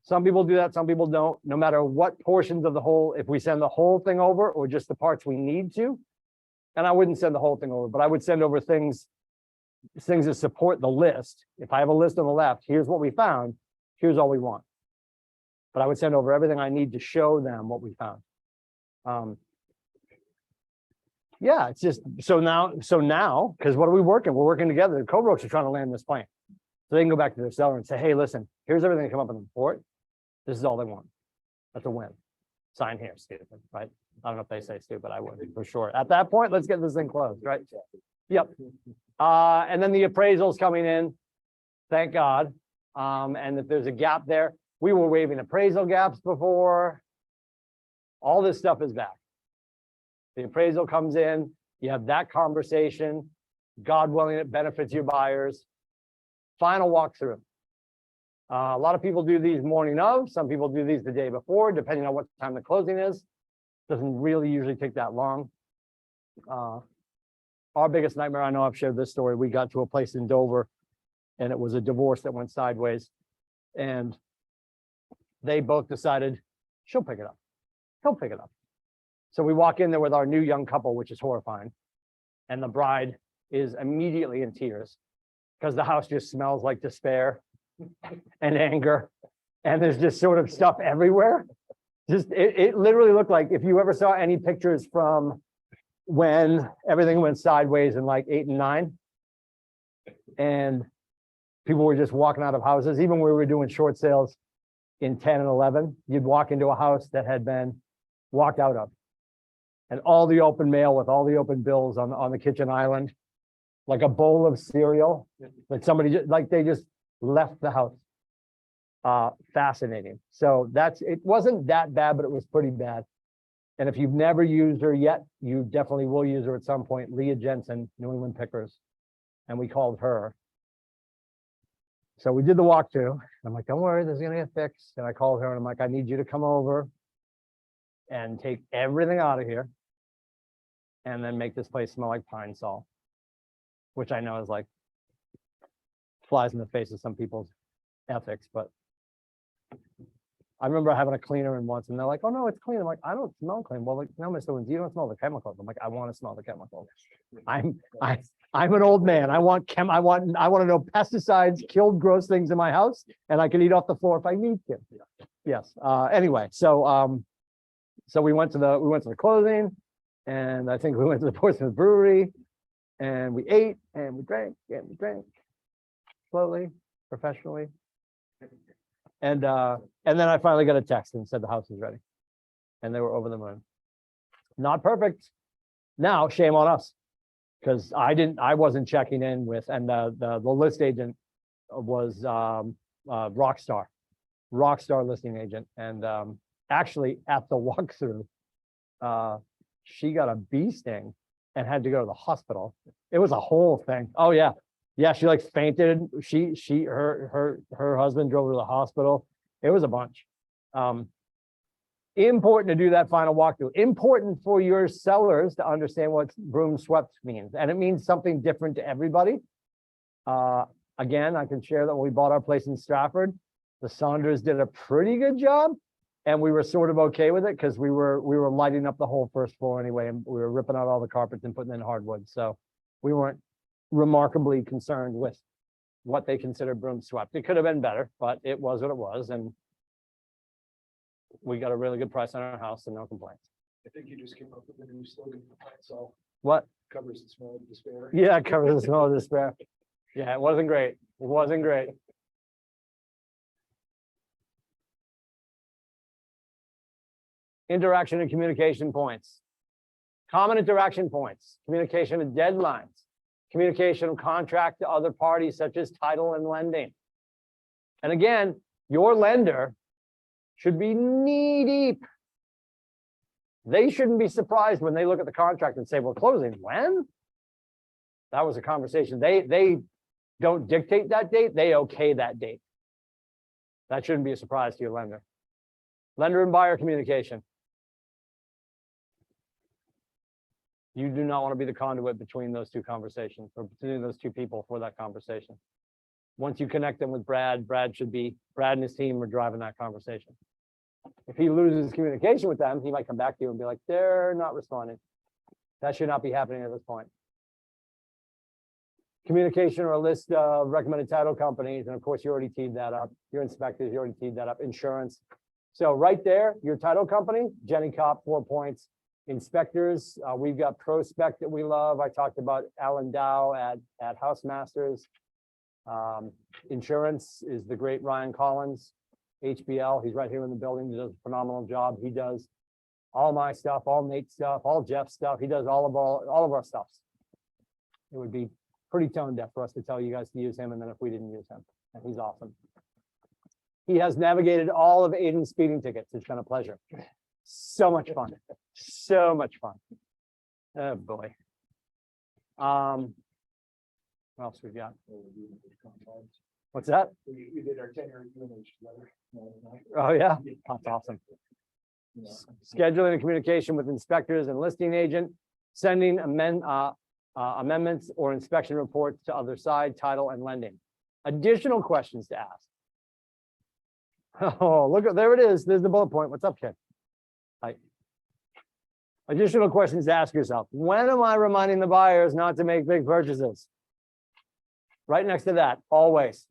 Some people do that, some people don't. No matter what portions of the whole, if we send the whole thing over or just the parts we need to, and I wouldn't send the whole thing over, but I would send over things that support the list. If I have a list on the left, here's what we found, here's all we want. But I would send over everything I need to show them what we found. Yeah, it's just, so now, because what are we working? We're working together. The co-brokers are trying to land this plane. So they can go back to their seller and say, hey, listen, here's everything that come up in the report. This is all they want. That's a win. Sign here, stupid, right? I don't know if they say stupid, I would for sure. At that point, let's get this thing closed, right? Yep. And then the appraisal's coming in, thank God. And if there's a gap there, we were waiving appraisal gaps before. All this stuff is back. The appraisal comes in, you have that conversation. God willing, it benefits your buyers. Final walkthrough. A lot of people do these morning of, some people do these the day before, depending on what time the closing is. Doesn't really usually take that long. Our biggest nightmare, I know I've shared this story, we got to a place in Dover and it was a divorce that went sideways. And they both decided, she'll pick it up. He'll pick it up. So we walk in there with our new young couple, which is horrifying. And the bride is immediately in tears because the house just smells like despair and anger. And there's just sort of stuff everywhere. Just, it literally looked like, if you ever saw any pictures from when everything went sideways in like 8 and 9, and people were just walking out of houses, even when we were doing short sales in 10 and 11, you'd walk into a house that had been walked out of. And all the open mail with all the open bills on the kitchen island, like a bowl of cereal that somebody just, like they just left the house. Fascinating. So it wasn't that bad, but it was pretty bad. And if you've never used her yet, you definitely will use her at some point. Leah Jensen, New England Pickers. And we called her. So we did the walkthrough. I'm like, don't worry, this is gonna get fixed. And I called her and I'm like, I need you to come over and take everything out of here and then make this place smell like Pine Sol, which I know is like flies in the face of some people's ethics, but I remember having a cleaner in once and they're like, oh no, it's clean. I'm like, I don't smell clean. Well, like, no, Mr. Lindsay, you don't smell the chemicals. I'm like, I want to smell the chemicals. I'm an old man. I want to know pesticides, killed gross things in my house, and I can eat off the floor if I need to. Yes. Anyway, so So we went to the closing, and I think we went to the Portsmouth Brewery, and we ate and we drank slowly, professionally. And then I finally got a text and said the house is ready. And they were over the moon. Not perfect. Now, shame on us. Because I wasn't checking in with, and the list agent was Rockstar listing agent. And actually at the walkthrough, she got a bee sting and had to go to the hospital. It was a whole thing. Oh yeah. Yeah, she like fainted. Her husband drove her to the hospital. It was a bunch. Important to do that final walkthrough. Important for your sellers to understand what broom swept means. And it means something different to everybody. Again, I can share that when we bought our place in Stratford, the Saunders did a pretty good job. And we were sort of okay with it because we were lighting up the whole first floor anyway, and we were ripping out all the carpets and putting in hardwood. So we weren't remarkably concerned with what they considered broom swept. It could have been better, but it was what it was, and we got a really good price on our house and no complaints. I think you just came up with a new slogan. So What? covers the smell of despair. Yeah, it covers the smell of despair. Yeah, it wasn't great. It wasn't great. Interaction and communication points. Common interaction points, communication of deadlines, communication of contract to other parties such as title and lending. And again, your lender should be knee deep. They shouldn't be surprised when they look at the contract and say, "We're closing when?" That was a conversation. They don't dictate that date, they okay that date. That shouldn't be a surprise to your lender. Lender and buyer communication. You do not want to be the conduit between those two conversations, or between those two people for that conversation. Once you connect them with Brad and his team are driving that conversation. If he loses communication with them, he might come back to you and be like, "They're not responding." That should not be happening at this point. Communication or a list of recommended title companies, and of course, you already teed that up. Your inspectors, you already teed that up. Insurance. So right there, your title company, Jenny Kopp, 4 points. Inspectors, we've got Prospect that we love. I talked about Alan Dow at House Masters. Insurance is the great Ryan Collins, HBL. He's right here in the building. He does a phenomenal job. He does all my stuff, all Nate's stuff, all Jeff's stuff. He does all of our stuffs. It would be pretty tone deaf for us to tell you guys to use him, and then if we didn't use him, and he's awesome. He has navigated all of Aiden's speeding tickets. It's been a pleasure. So much fun. So much fun. Oh boy. What else we got? What's that? We did our 10-year UNH letter. Oh yeah, that's awesome. Scheduling and communication with inspectors and listing agent, sending amendments or inspection reports to other side, title and lending. Additional questions to ask. Oh, look, there it is. There's the bullet point. What's up, kid? Hi. Additional questions to ask yourself. When am I reminding the buyers not to make big purchases? Right next to that, always.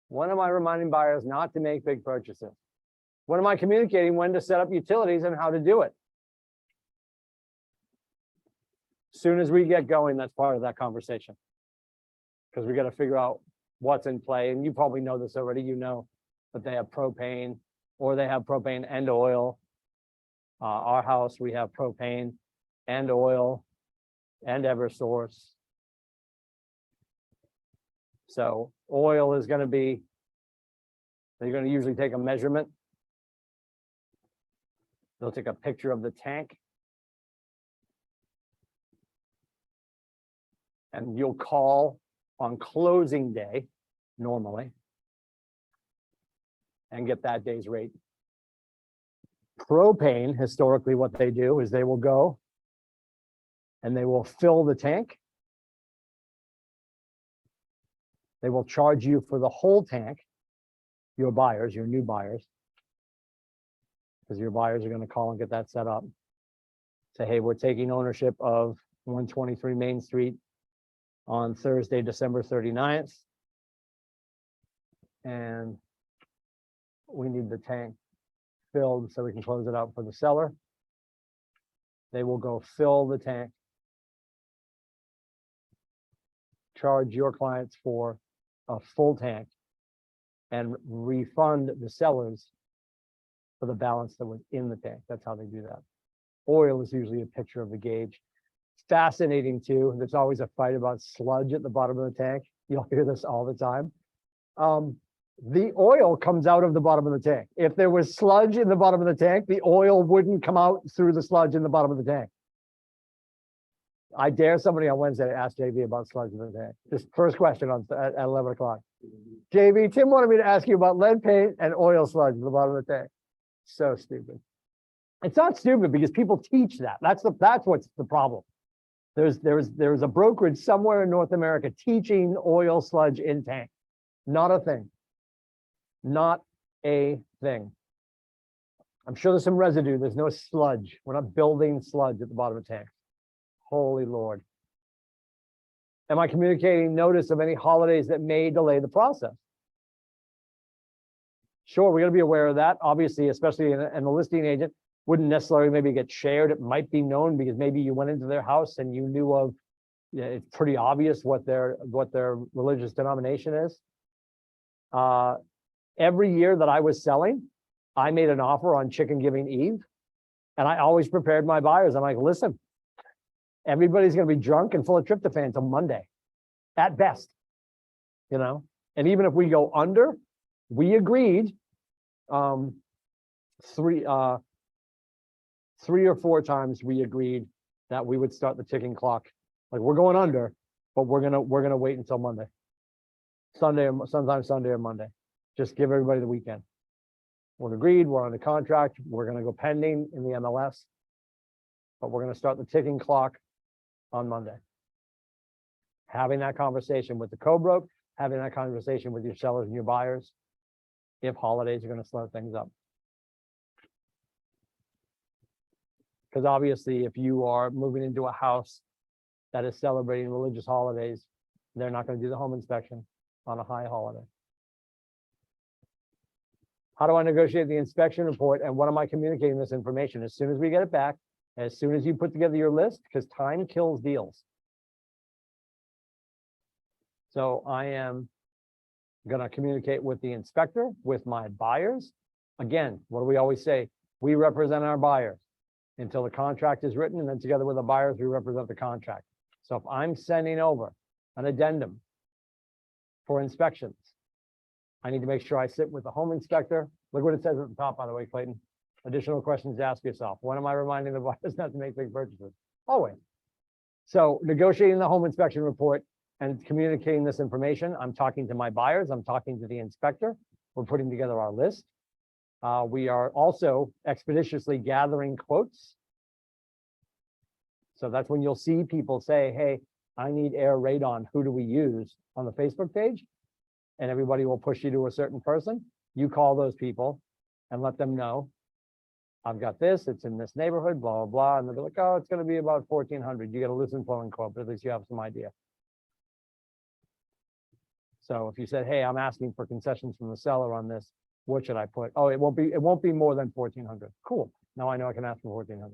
When am I reminding buyers not to make big purchases? When am I communicating when to set up utilities and how to do it? As soon as we get going, that's part of that conversation. Because we got to figure out what's in play. And you probably know this already. You know that they have propane, or they have propane and oil. Our house, we have propane and oil and Eversource. So oil is going to be, they're going to usually take a measurement. They'll take a picture of the tank. And you'll call on closing day, normally, and get that day's rate. Propane, historically, what they do is they will go and they will fill the tank. They will charge you for the whole tank, your buyers, your new buyers, because your buyers are going to call and get that set up. Say, hey, we're taking ownership of 123 Main Street on Thursday, December 39th. And we need the tank filled so we can close it out for the seller. They will go fill the tank. Charge your clients for a full tank and refund the sellers for the balance that was in the tank. That's how they do that. Oil is usually a picture of the gauge. Fascinating too. There's always a fight about sludge at the bottom of the tank. You'll hear this all the time. The oil comes out of the bottom of the tank. If there was sludge in the bottom of the tank, the oil wouldn't come out through the sludge in the bottom of the tank. I dare somebody on Wednesday to ask JV about sludge in the tank. Just first question at 11 o'clock. JV, Tim wanted me to ask you about lead paint and oil sludge in the bottom of the tank. So stupid. It's not stupid because people teach that. That's what's the problem. There's a brokerage somewhere in North America teaching oil sludge in tank. Not a thing. Not a thing. I'm sure there's some residue. There's no sludge. We're not building sludge at the bottom of the tank. Holy Lord. Am I communicating notice of any holidays that may delay the process? Sure, we're going to be aware of that. Obviously, especially in the listing agent, wouldn't necessarily maybe get shared. It might be known because maybe you went into their house and you knew of, yeah, it's pretty obvious what their religious denomination is. Every year that I was selling, I made an offer on Chicken Giving Eve, and I always prepared my buyers. I'm like, listen, everybody's going to be drunk and full of tryptophan until Monday, at best, you know. And even if we go under, we agreed three or four times we agreed that we would start the ticking clock. Like, we're going under, but we're gonna wait until Monday, sometimes Sunday or Monday. Just give everybody the weekend. We're agreed. We're on the contract. We're gonna go pending in the MLS, but we're gonna start the ticking clock on Monday. Having that conversation with the co-broke, having that conversation with your sellers and your buyers, if holidays are going to slow things up. Because obviously, if you are moving into a house that is celebrating religious holidays, they're not going to do the home inspection on a high holiday. How do I negotiate the inspection report, and what am I communicating this information? As soon as we get it back, as soon as you put together your list, because time kills deals. So I am going to communicate with the inspector, with my buyers. Again, what do we always say? We represent our buyers until the contract is written, and then together with the buyers, we represent the contract. So if I'm sending over an addendum for inspections, I need to make sure I sit with the home inspector. Look what it says at the top, by the way, Clayton. Additional questions to ask yourself. When am I reminding the buyers not to make big purchases? Always. So negotiating the home inspection report and communicating this information, I'm talking to my buyers, I'm talking to the inspector. We're putting together our list. We are also expeditiously gathering quotes. So that's when you'll see people say, hey, I need air radon. Who do we use on the Facebook page? And everybody will push you to a certain person. You call those people and let them know, I've got this, it's in this neighborhood, blah, blah, blah. And they'll be like, oh, it's going to be about 1,400. You get a listen, flowing quote, but at least you have some idea. So if you said, hey, I'm asking for concessions from the seller on this, what should I put? Oh, it won't be more than 1,400. Cool. Now I know I can ask for 1,400.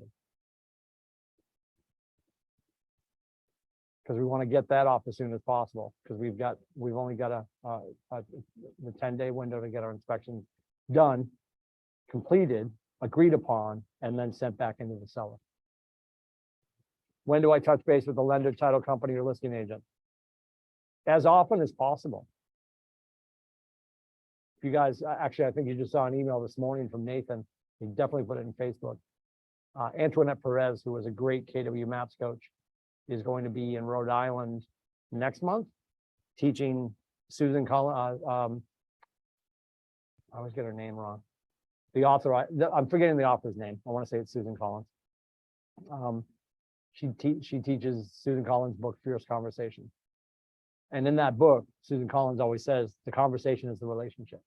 Because we want to get that off as soon as possible, because we've only got the 10-day window to get our inspections done, completed, agreed upon, and then sent back into the seller. When do I touch base with the lender, title company, or listing agent? As often as possible. If you guys, actually, I think you just saw an email this morning from Nathan. He definitely put it in Facebook. Antoinette Perez, who was a great KW Maps coach, is going to be in Rhode Island next month, teaching Susan Collins. I always get her name wrong. The author, I'm forgetting the author's name. I want to say it's Susan Collins. She teaches Susan Collins' book, Fierce Conversation. And in that book, Susan Collins always says, the conversation is the relationship.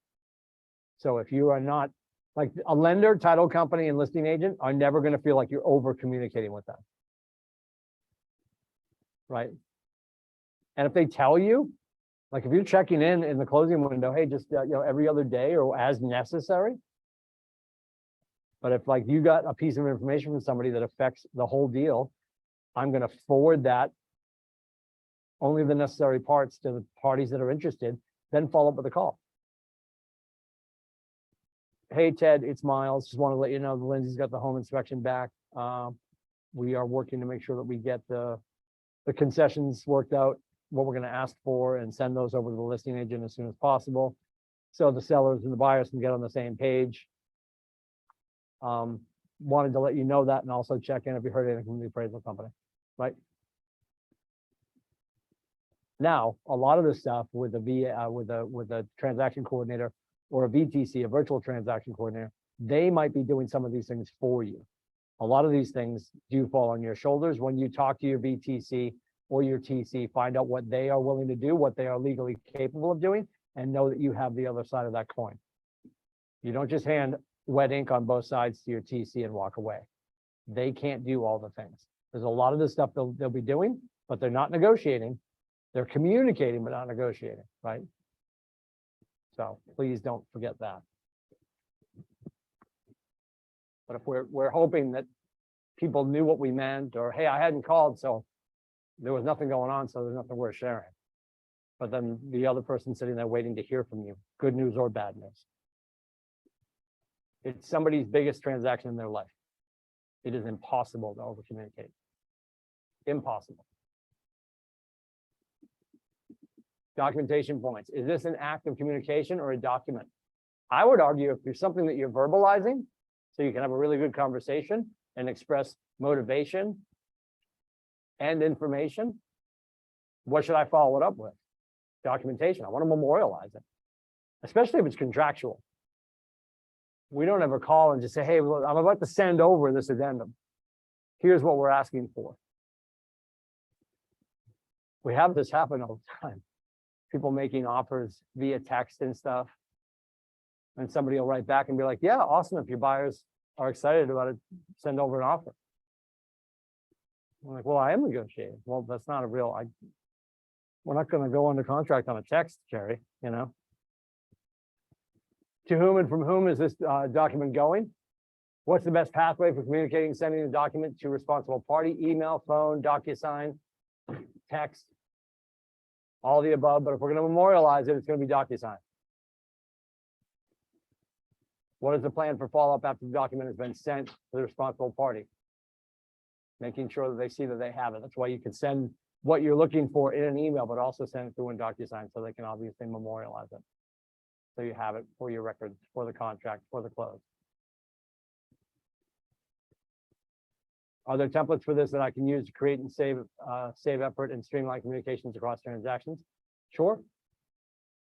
So if you are not, like, a lender, title company, and listing agent are never going to feel like you're over communicating with them. Right? And if they tell you, like, if you're checking in the closing window, hey, just every other day or as necessary, But if like you got a piece of information from somebody that affects the whole deal, I'm gonna forward that. Only the necessary parts to the parties that are interested, then follow up with a call. Hey, Ted, it's Miles. Just want to let you know that Lindsay's got the home inspection back. We are working to make sure that we get the concessions worked out, what we're gonna ask for, and send those over to the listing agent as soon as possible. So the sellers and the buyers can get on the same page. Wanted to let you know that and also check in if you heard anything from the appraisal company, right? Now, a lot of this stuff with a transaction coordinator or a VTC, a virtual transaction coordinator, they might be doing some of these things for you. A lot of these things do fall on your shoulders. When you talk to your VTC or your TC, find out what they are willing to do, what they are legally capable of doing, and know that you have the other side of that coin. You don't just hand wet ink on both sides to your TC and walk away. They can't do all the things. There's a lot of this stuff they'll be doing, but they're not negotiating. They're communicating, but not negotiating, right? So please don't forget that. But if we're hoping that people knew what we meant, or, hey, I hadn't called, so there was nothing going on, so there's nothing worth sharing. But then the other person sitting there waiting to hear from you, good news or bad news. It's somebody's biggest transaction in their life. It is impossible to over communicate. Impossible. Documentation points. Is this an act of communication or a document? I would argue if there's something that you're verbalizing, so you can have a really good conversation and express motivation and information, what should I follow it up with? Documentation. I want to memorialize it, especially if it's contractual. We don't ever call and just say, hey, look, I'm about to send over this addendum. Here's what we're asking for. We have this happen all the time. People making offers via text and stuff. And somebody will write back and be like, yeah, awesome. If your buyers are excited about it, send over an offer. I'm like, well, I am negotiating. Well, that's not a real, we're not going to go under contract on a text, Jerry, you know? To whom and from whom is this document going? What's the best pathway for communicating, sending the document to responsible party? Email, phone, DocuSign, text, all the above. But if we're going to memorialize it, it's going to be DocuSign. What is the plan for follow-up after the document has been sent to the responsible party? Making sure that they see that they have it. That's why you can send what you're looking for in an email, but also send it through in DocuSign so they can obviously memorialize it. So you have it for your records, for the contract, for the close. Are there templates for this that I can use to create and save effort and streamline communications across transactions? Sure.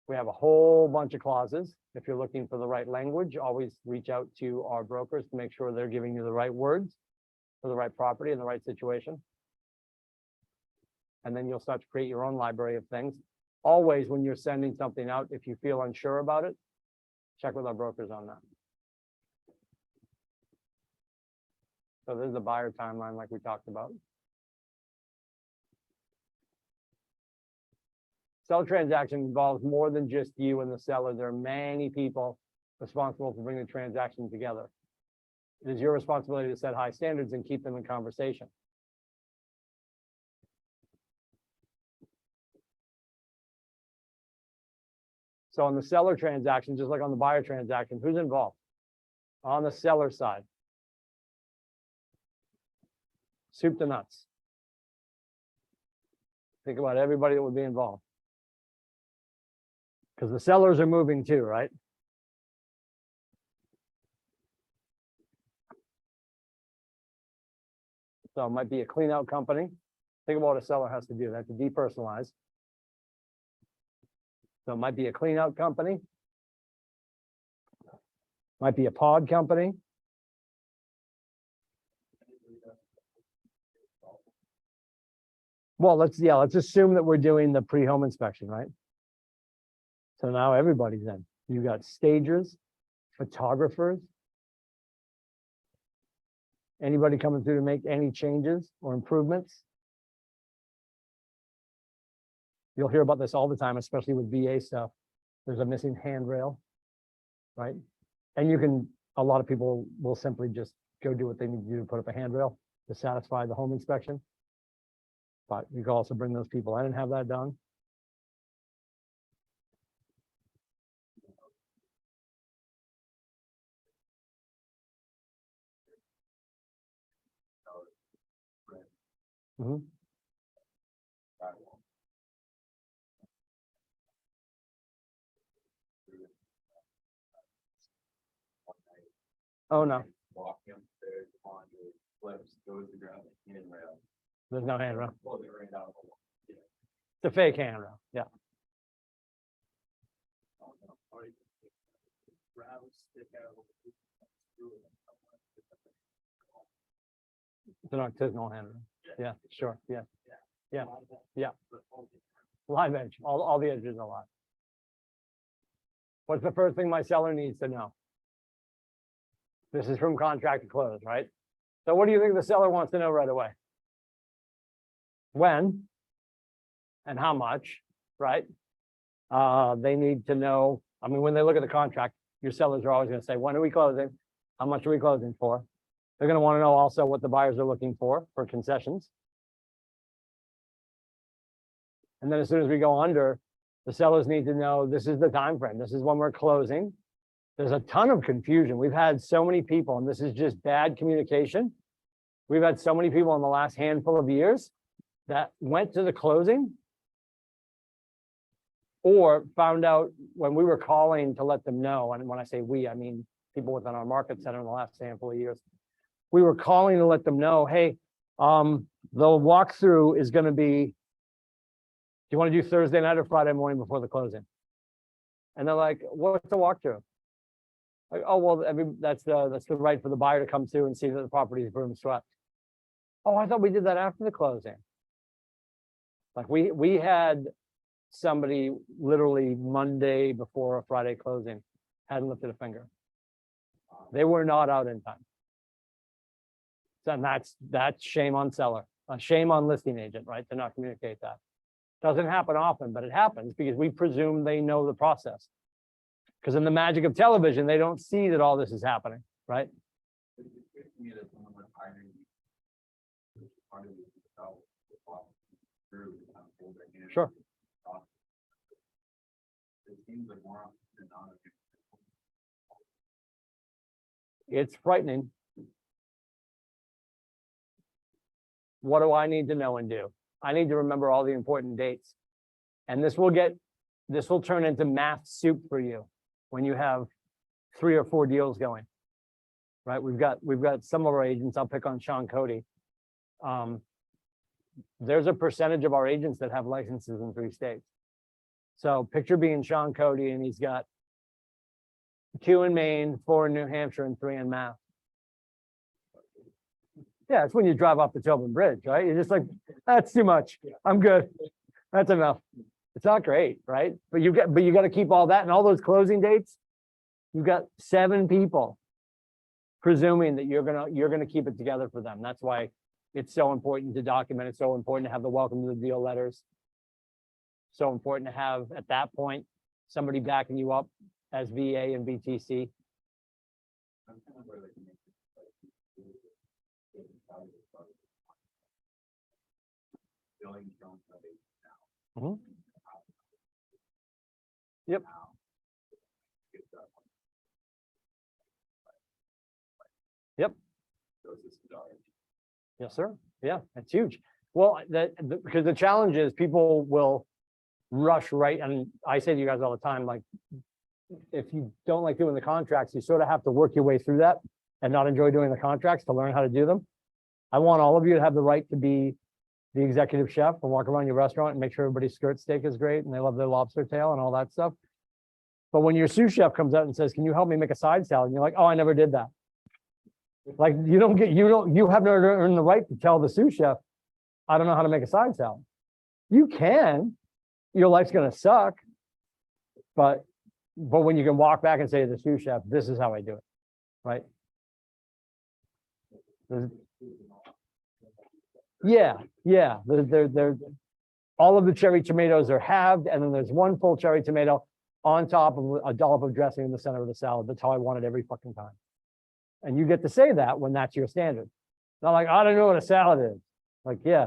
We have a whole bunch of clauses. If you're looking for the right language, always reach out to our brokers to make sure they're giving you the right words for the right property in the right situation. And then you'll start to create your own library of things. Always, when you're sending something out, if you feel unsure about it, check with our brokers on that. So there's the buyer timeline like we talked about. Sell transaction involves more than just you and the seller. There are many people responsible for bringing the transaction together. It is your responsibility to set high standards and keep them in conversation. So on the seller transaction, just like on the buyer transaction, who's involved? On the seller side. Soup to nuts. Think about everybody that would be involved. Because the sellers are moving too, right? So it might be a clean out company. Think about what a seller has to do. They have to depersonalize. So it might be a clean out company. Might be a pod company. Well, let's assume that we're doing the pre-home inspection, right? So now everybody's in. You got stagers, photographers. Anybody coming through to make any changes or improvements? You'll hear about this all the time, especially with VA stuff. There's a missing handrail, right? And you can a lot of people will simply just go do what they need to do to put up a handrail to satisfy the home inspection. But you can also bring those people in and have that done. Mhm. Oh, no, Walking upstairs on the flips, goes to ground, handrail. there's no handrail. Well, they ran down. It's a fake handrail, yeah. It's an artisanal handrail. Yeah, sure, yeah. Yeah, yeah. Live edge, all the edges are live. What's the first thing my seller needs to know? This is from contract to close, right? So what do you think the seller wants to know right away? When? And how much, right? They need to know, I mean, when they look at the contract, your sellers are always gonna say, when are we closing? How much are we closing for? They're gonna wanna know also what the buyers are looking for concessions. And then as soon as we go under, the sellers need to know this is the time frame. This is when we're closing. There's a ton of confusion. We've had so many people, and this is just bad communication. We've had so many people in the last handful of years that went to the closing or found out when we were calling to let them know, and when I say we, I mean people within our market center in the last handful of years. We were calling to let them know, hey, the walkthrough is gonna be, do you want to do Thursday night or Friday morning before the closing? And they're like, what's the walkthrough? Like, oh, well, that's the right for the buyer to come through and see that the property is broom swept. Oh, I thought we did that after the closing. Like we had somebody literally Monday before a Friday closing, hadn't lifted a finger. They were not out in time. So that's shame on seller, shame on listing agent, right? To not communicate that. Doesn't happen often, but it happens because we presume they know the process. Because in the magic of television, they don't see that all this is happening, right? Sure. It seems like more often than not. It's frightening. What do I need to know and do? I need to remember all the important dates. And this will turn into math soup for you when you have 3 or 4 deals going. Right? We've got some of our agents, I'll pick on Sean Cody. There's a percentage of our agents that have licenses in 3 states. So picture being Sean Cody and he's got 2 in Maine, 4 in New Hampshire, and 3 in Mass. Yeah, it's when you drive off the Tobin Bridge, right? You're just like, that's too much. I'm good. That's enough. It's not great, right? But you got to keep all that and all those closing dates. You've got 7 people presuming that you're gonna keep it together for them. That's why it's so important to document. It's so important to have the welcome to the deal letters. So important to have at that point somebody backing you up as VA and BTC. Mhm. Yep. Yep. Yes, sir. Yeah, that's huge. Well, because the challenge is people will rush right. And I say to you guys all the time, like, if you don't like doing the contracts, you sort of have to work your way through that and not enjoy doing the contracts to learn how to do them. I want all of you to have the right to be the executive chef and walk around your restaurant and make sure everybody's skirt steak is great and they love their lobster tail and all that stuff. But when your sous chef comes out and says, can you help me make a side salad? And you're like, oh, I never did that. Like you have no earned the right to tell the sous chef, I don't know how to make a side salad. You can, your life's gonna suck. But when you can walk back and say to the sous chef, this is how I do it, right? Yeah. They're all of the cherry tomatoes are halved, and then there's one full cherry tomato on top of a dollop of dressing in the center of the salad. That's how I want it every fucking time. And you get to say that when that's your standard. Not like, I don't know what a salad is. Like, yeah,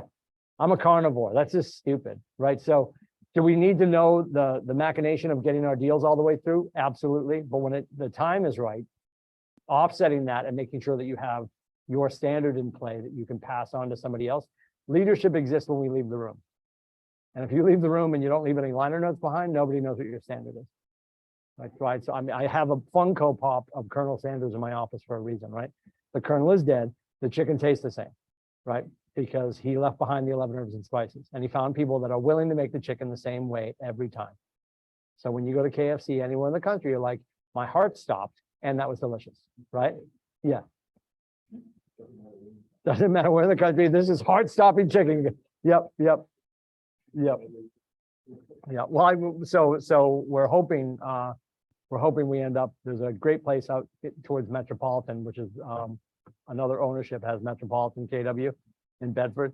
I'm a carnivore. That's just stupid, right? So do we need to know the machination of getting our deals all the way through? Absolutely. But when the time is right, offsetting that and making sure that you have your standard in play that you can pass on to somebody else. Leadership exists when we leave the room. And if you leave the room and you don't leave any liner notes behind, nobody knows what your standard is. Right. So I mean, I have a Funko Pop of Colonel Sanders in my office for a reason, right? The Colonel is dead. The chicken tastes the same, right? Because he left behind the 11 herbs and spices, and he found people that are willing to make the chicken the same way every time. So when you go to KFC anywhere in the country, you're like, my heart stopped, and that was delicious, right? Yeah. Doesn't matter where in the country. This is heart-stopping chicken. Yep. Yeah. Well, so we're hoping we end up. There's a great place out towards Metropolitan, which is another ownership has Metropolitan KW in Bedford,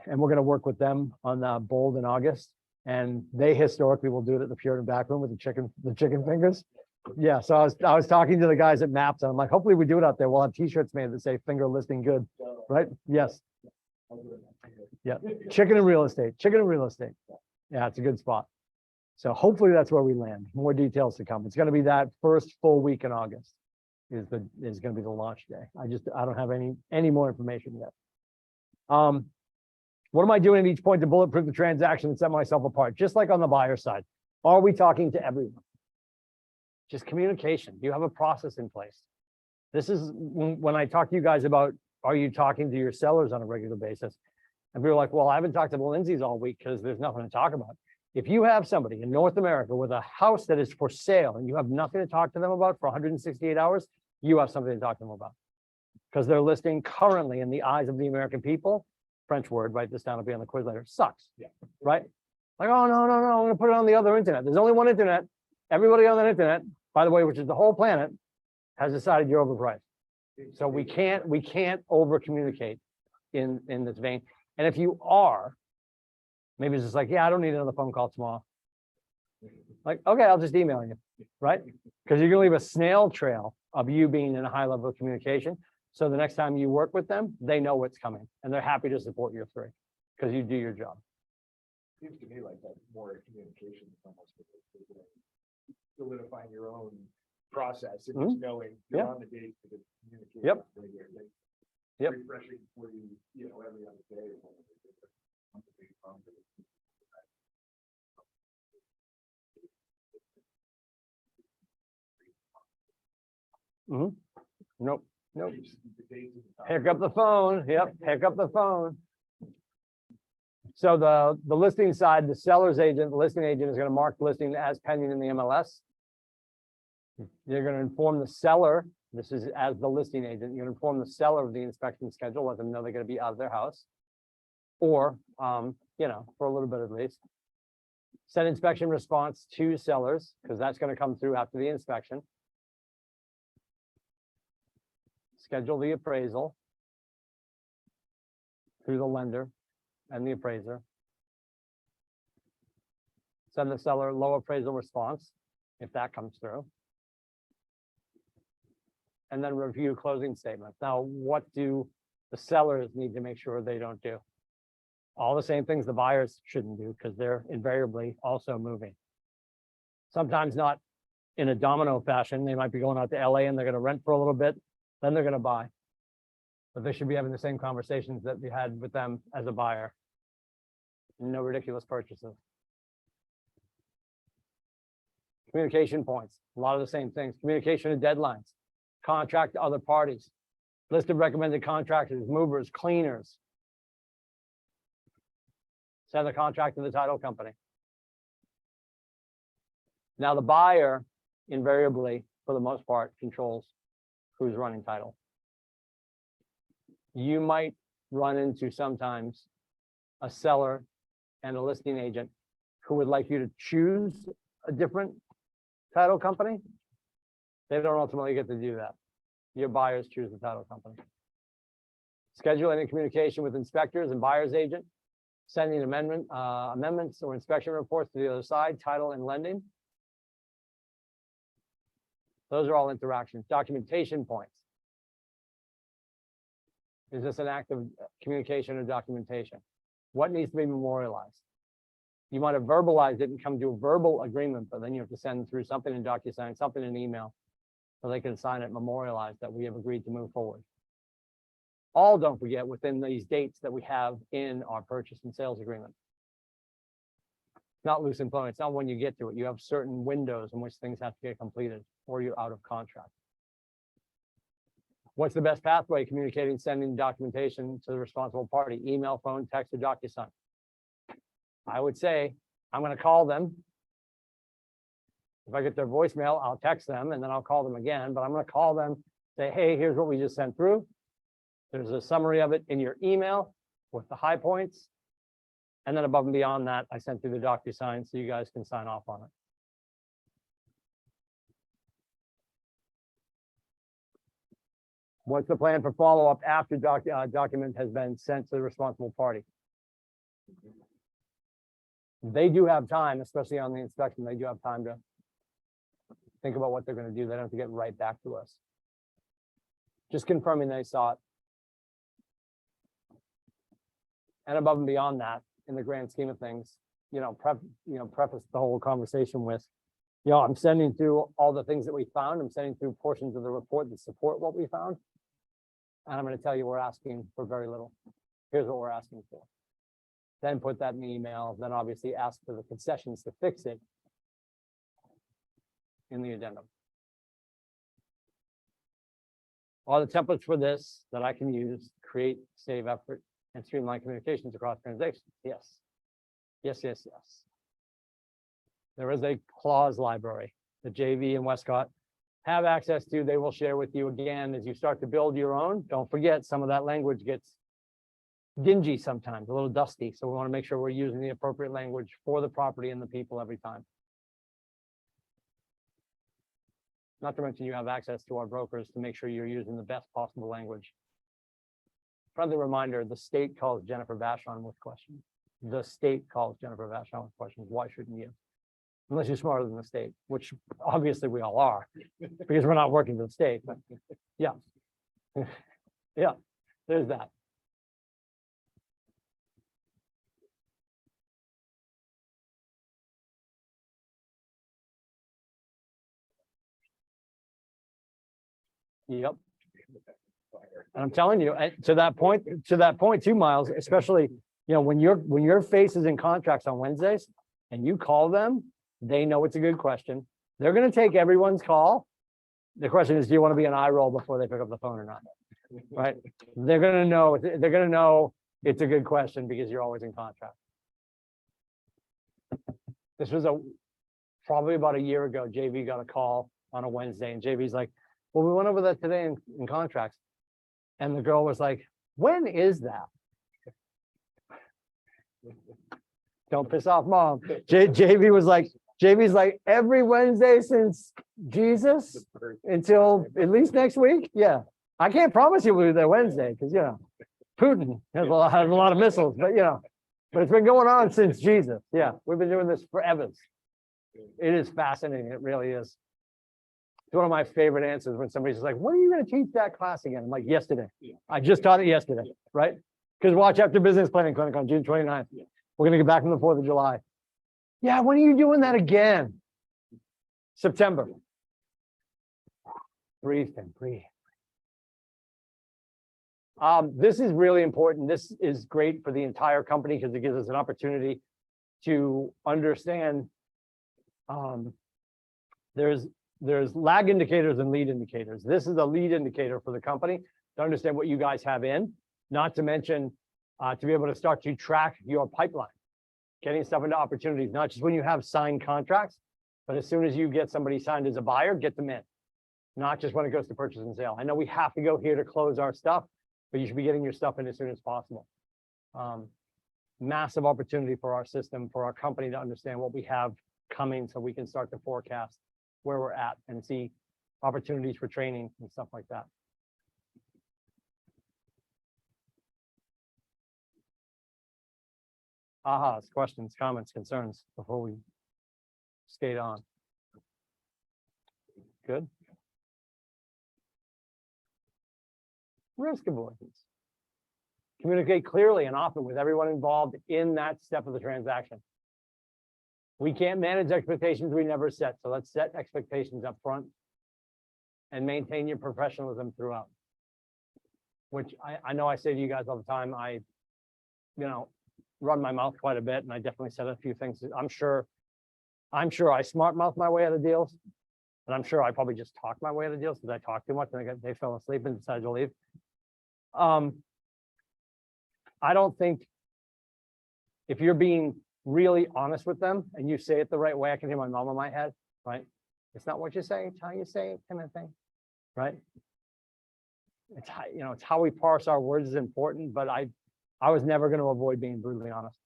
and we're going to work with them on Bold in August. And they historically will do it at the Puritan back room with the chicken fingers. Yeah, so I was talking to the guys at Maps, and I'm like, hopefully we do it out there. We'll have T-shirts made that say "finger listing good," right? Yes. Yeah, chicken and real estate. Yeah, it's a good spot. So hopefully that's where we land. More details to come. It's going to be that first full week in August is going to be the launch day. I don't have any more information yet. What am I doing at each point to bulletproof the transaction and set myself apart? Just like on the buyer side, are we talking to everyone? Just communication. Do you have a process in place? This is when I talk to you guys about, are you talking to your sellers on a regular basis? And people are like, well, I haven't talked to the Lindsays all week because there's nothing to talk about. If you have somebody in North America with a house that is for sale and you have nothing to talk to them about for 168 hours, you have something to talk to them about. Because they're listing currently in the eyes of the American people, French word, write this down, it'll be on the quiz later, sucks. Yeah. Right? Like, oh, no, I'm going to put it on the other internet. There's only one internet. Everybody on that internet, by the way, which is the whole planet, has decided you're overpriced. So we can't over communicate in this vein. And if you are, maybe it's just like, yeah, I don't need another phone call tomorrow. Like, okay, I'll just email you, right? Because you're gonna leave a snail trail of you being in a high level of communication. So the next time you work with them, they know what's coming and they're happy to support your three because you do your job. Seems to me like that more communication is almost solidifying your own process and just knowing you're on the date for the communication. Yep. Yep. Refreshing for you, every other day. Nope. Pick up the phone. Yep. Pick up the phone. So the listing side, the seller's agent, the listing agent is going to mark the listing as pending in the MLS. You're going to inform the seller. This is as the listing agent. You're going to inform the seller of the inspection schedule, let them know they're going to be out of their house, or for a little bit at least. Send inspection response to sellers because that's going to come through after the inspection. Schedule the appraisal through the lender and the appraiser. Send the seller low appraisal response if that comes through. And then review closing statement. Now, what do the sellers need to make sure they don't do? All the same things the buyers shouldn't do because they're invariably also moving. Sometimes not in a domino fashion. They might be going out to LA and they're going to rent for a little bit, then they're going to buy. But they should be having the same conversations that we had with them as a buyer. No ridiculous purchases. Communication points, a lot of the same things. Communication and deadlines. Contract to other parties, list of recommended contractors, movers, cleaners. Send the contract to the title company. Now the buyer invariably, for the most part, controls who's running title. You might run into sometimes a seller and a listing agent who would like you to choose a different title company. They don't ultimately get to do that. Your buyers choose the title company. Schedule any communication with inspectors and buyer's agent, sending amendments or inspection reports to the other side, title and lending. Those are all interactions. Documentation points. Is this an act of communication or documentation? What needs to be memorialized? You might have verbalized it and come to a verbal agreement, but then you have to send through something in DocuSign, something in email, so they can sign it, memorialize that we have agreed to move forward. All, don't forget, within these dates that we have in our purchase and sales agreement. Not loose employment. It's not when you get to it. You have certain windows in which things have to get completed or you're out of contract. What's the best pathway? Communicating, sending documentation to the responsible party, email, phone, text, or DocuSign. I would say, I'm going to call them. If I get their voicemail, I'll text them and then I'll call them again, but I'm going to call them, say, hey, here's what we just sent through. There's a summary of it in your email with the high points. And then above and beyond that, I sent through the DocuSign so you guys can sign off on it. What's the plan for follow-up after document has been sent to the responsible party? They do have time, especially on the inspection, they do have time to think about what they're going to do. They don't have to get right back to us. Just confirming they saw it. And above and beyond that, in the grand scheme of things, preface the whole conversation with, I'm sending through all the things that we found. I'm sending through portions of the report that support what we found. And I'm going to tell you, we're asking for very little. Here's what we're asking for. Then put that in the email, then obviously ask for the concessions to fix it in the addendum. All the templates for this that I can use, create, save effort, and streamline communications across organizations. Yes. Yes, yes, yes. There is a clause library that JV and Westcott have access to. They will share with you again as you start to build your own. Don't forget, some of that language gets dingy sometimes, a little dusty. So we want to make sure we're using the appropriate language for the property and the people every time. Not to mention you have access to our brokers to make sure you're using the best possible language. Friendly reminder, the state calls Jennifer Vachon with questions. The state calls Jennifer Vachon with questions. Why shouldn't you? Unless you're smarter than the state, which obviously we all are, because we're not working for the state. But yeah. Yeah, there's that. Yep. And I'm telling you, to that point too, Miles, especially, when your face is in contracts on Wednesdays and you call them, they know it's a good question. They're going to take everyone's call. The question is, do you want to be an eye roll before they pick up the phone or not? Right? They're going to know it's a good question because you're always in contract. This was probably about a year ago. JV got a call on a Wednesday and JV's like, well, we went over that today in contracts. And the girl was like, when is that? Don't piss off mom. JV's like, every Wednesday since Jesus until at least next week. Yeah. I can't promise you we'll be there Wednesday because, Putin has a lot of missiles, but it's been going on since Jesus. Yeah. We've been doing this forever. It is fascinating. It really is. It's one of my favorite answers when somebody's just like, when are you going to teach that class again? I'm like, yesterday. I just taught it yesterday, right? Because watch after business planning clinic on June 29th. We're going to get back from the 4th of July. Yeah, when are you doing that again? September. Breathe and breathe. This is really important. This is great for the entire company because it gives us an opportunity to understand there's lag indicators and lead indicators. This is a lead indicator for the company to understand what you guys have in, not to mention to be able to start to track your pipeline, getting stuff into opportunities, not just when you have signed contracts, but as soon as you get somebody signed as a buyer, get them in, not just when it goes to purchase and sale. I know we have to go here to close our stuff, but you should be getting your stuff in as soon as possible. Massive opportunity for our system, for our company to understand what we have coming so we can start to forecast where we're at and see opportunities for training and stuff like that. Ahas, questions, comments, concerns before we skate on. Good. risk avoidance. Communicate clearly and often with everyone involved in that step of the transaction. We can't manage expectations we never set, so let's set expectations up front and maintain your professionalism throughout. Which I know I say to you guys all the time, I run my mouth quite a bit, and I definitely said a few things. I'm sure I smart mouth my way out of deals, and I'm sure I probably just talk my way out of deals because I talk too much and they fell asleep and decided to leave. I don't think if you're being really honest with them and you say it the right way, I can hear my mom in my head, right? It's not what you say, it's how you say it, kind of thing, right? It's how, it's how we parse our words is important, but I was never going to avoid being brutally honest.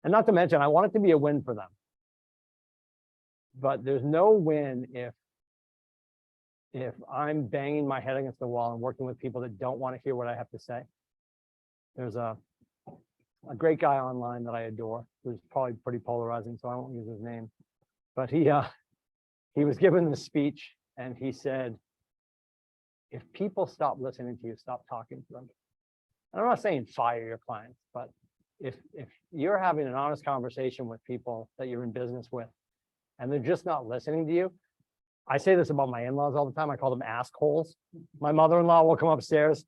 And not to mention, I want it to be a win for them. But there's no win if I'm banging my head against the wall and working with people that don't want to hear what I have to say. There's a great guy online that I adore, who's probably pretty polarizing, so I won't use his name. But he was given this speech and he said, if people stop listening to you, stop talking to them. And I'm not saying fire your clients, but if you're having an honest conversation with people that you're in business with, and they're just not listening to you, I say this about my in-laws all the time. I call them assholes. My mother-in-law will come upstairs.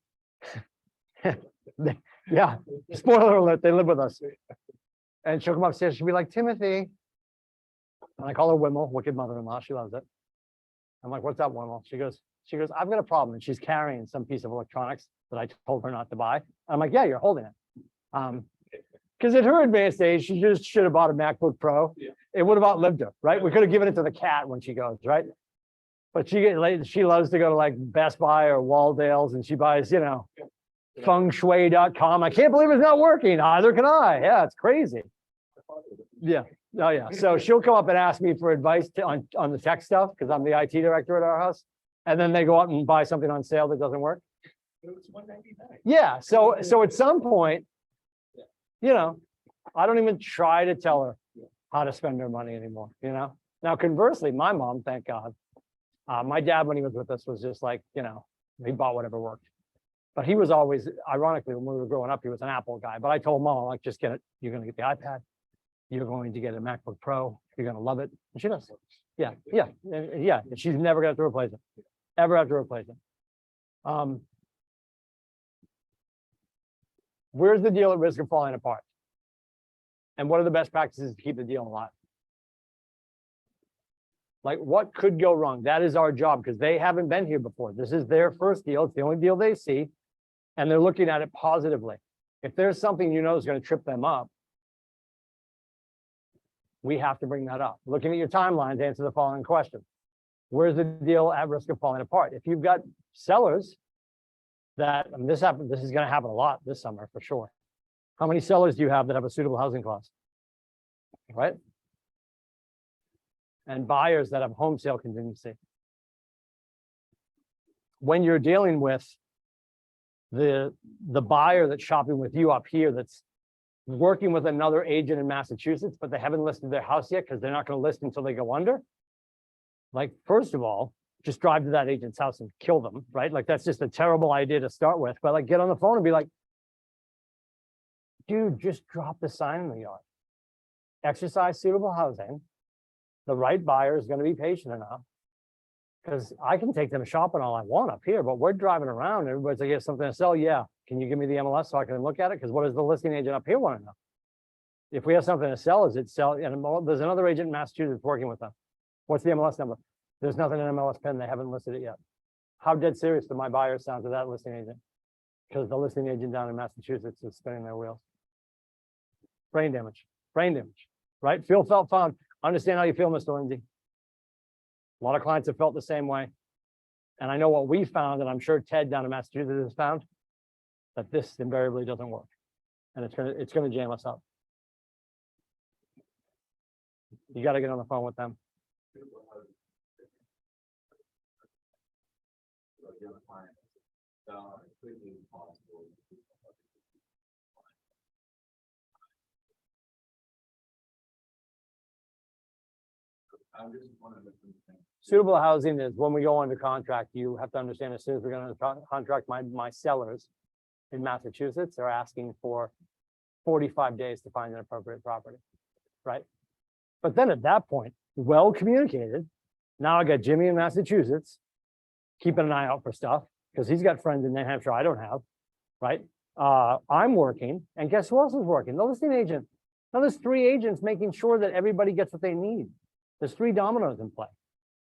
Yeah, spoiler alert, they live with us. And she'll come upstairs, she'll be like, Timothy. And I call her Wimmel, wicked mother-in-law, she loves it. I'm like, what's up, Wimmel? She goes, I've got a problem. And she's carrying some piece of electronics that I told her not to buy. I'm like, yeah, you're holding it. Because at her advanced age, she just should have bought a MacBook Pro. Yeah. It would have outlived her, right? We could have given it to the cat when she goes, right? But she loves to go to like Best Buy or Waldale's, and she buys, fengshui.com. I can't believe it's not working. Either can I. Yeah, it's crazy. Yeah. Oh yeah. So she'll come up and ask me for advice on the tech stuff because I'm the IT director at our house. And then they go out and buy something on sale that doesn't work. It was $199. Yeah. So at some point, I don't even try to tell her how to spend her money anymore. Now conversely, my mom, thank God, my dad, when he was with us, was just like, he bought whatever worked. But he was always, ironically, when we were growing up, he was an Apple guy. But I told Mom, like, just get it. You're going to get the iPad. You're going to get a MacBook Pro. You're going to love it. And she does. Yeah. She's never going to have to replace it. Ever have to replace it. Where's the deal at risk of falling apart? And what are the best practices to keep the deal alive? Like, what could go wrong? That is our job because they haven't been here before. This is their first deal. It's the only deal they see. And they're looking at it positively. If there's something is going to trip them up, we have to bring that up. Looking at your timelines, answer the following question. Where's the deal at risk of falling apart? If you've got sellers that, this is going to happen a lot this summer for sure. How many sellers do you have that have a suitable housing clause? Right? And buyers that have home sale contingency. When you're dealing with the buyer that's shopping with you up here, that's working with another agent in Massachusetts, but they haven't listed their house yet because they're not going to list until they go under. Like, first of all, just drive to that agent's house and kill them, right? Like, that's just a terrible idea to start with. But like, get on the phone and be like, dude, just drop the sign in the yard. Exercise suitable housing. The right buyer is going to be patient enough. Because I can take them shopping all I want up here, but we're driving around. Everybody's like, you have something to sell? Yeah. Can you give me the MLS so I can look at it? Because what does the listing agent up here want to know? If we have something to sell, is it sell? And there's another agent in Massachusetts working with them. What's the MLS number? There's nothing in MLS pen. They haven't listed it yet. How dead serious do my buyers sound to that listing agent? Because the listing agent down in Massachusetts is spinning their wheels. Brain damage, right? Feel, felt, found. Understand how you feel, Mr. Lindsay. A lot of clients have felt the same way. And I know what we found, and I'm sure Ted down in Massachusetts has found, that this invariably doesn't work. And it's gonna jam us up. You got to get on the phone with them. I'm just one of the things. Suitable housing is when we go under contract, you have to understand as soon as we're gonna contract, my sellers in Massachusetts are asking for 45 days to find an appropriate property, right? But then at that point, well communicated, now I got Jimmy in Massachusetts, keeping an eye out for stuff, because he's got friends in New Hampshire I don't have, right? I'm working, and guess who else is working? The listing agent. Now there's 3 agents making sure that everybody gets what they need. There's 3 dominoes in play.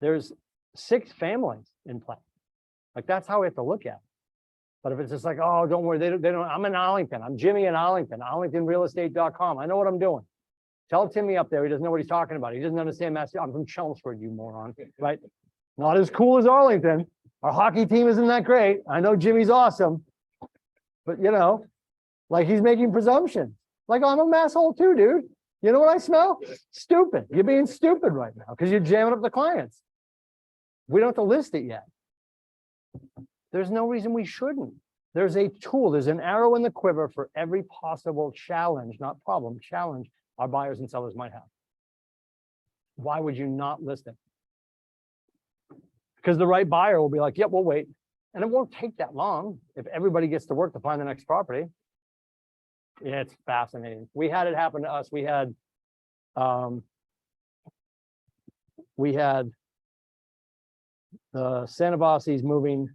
There's 6 families in play. Like, that's how we have to look at it. But if it's just like, oh, don't worry, they don't, I'm in Arlington. I'm Jimmy in Arlington, arlingtonrealestate.com. I know what I'm doing. Tell Timmy up there, he doesn't know what he's talking about. He doesn't understand Mass. I'm from Chelmsford, you moron, right? Not as cool as Arlington. Our hockey team isn't that great. I know Jimmy's awesome. But you know, like, he's making presumptions. Like, I'm a asshole too, dude. You know what I smell? Stupid. You're being stupid right now because you're jamming up the clients. We don't have to list it yet. There's no reason we shouldn't. There's a tool, there's an arrow in the quiver for every possible challenge, not problem, challenge our buyers and sellers might have. Why would you not list it? Because the right buyer will be like, yep, we'll wait. And it won't take that long if everybody gets to work to find the next property. Yeah, it's fascinating. We had it happen to us. We had the Sanabossis moving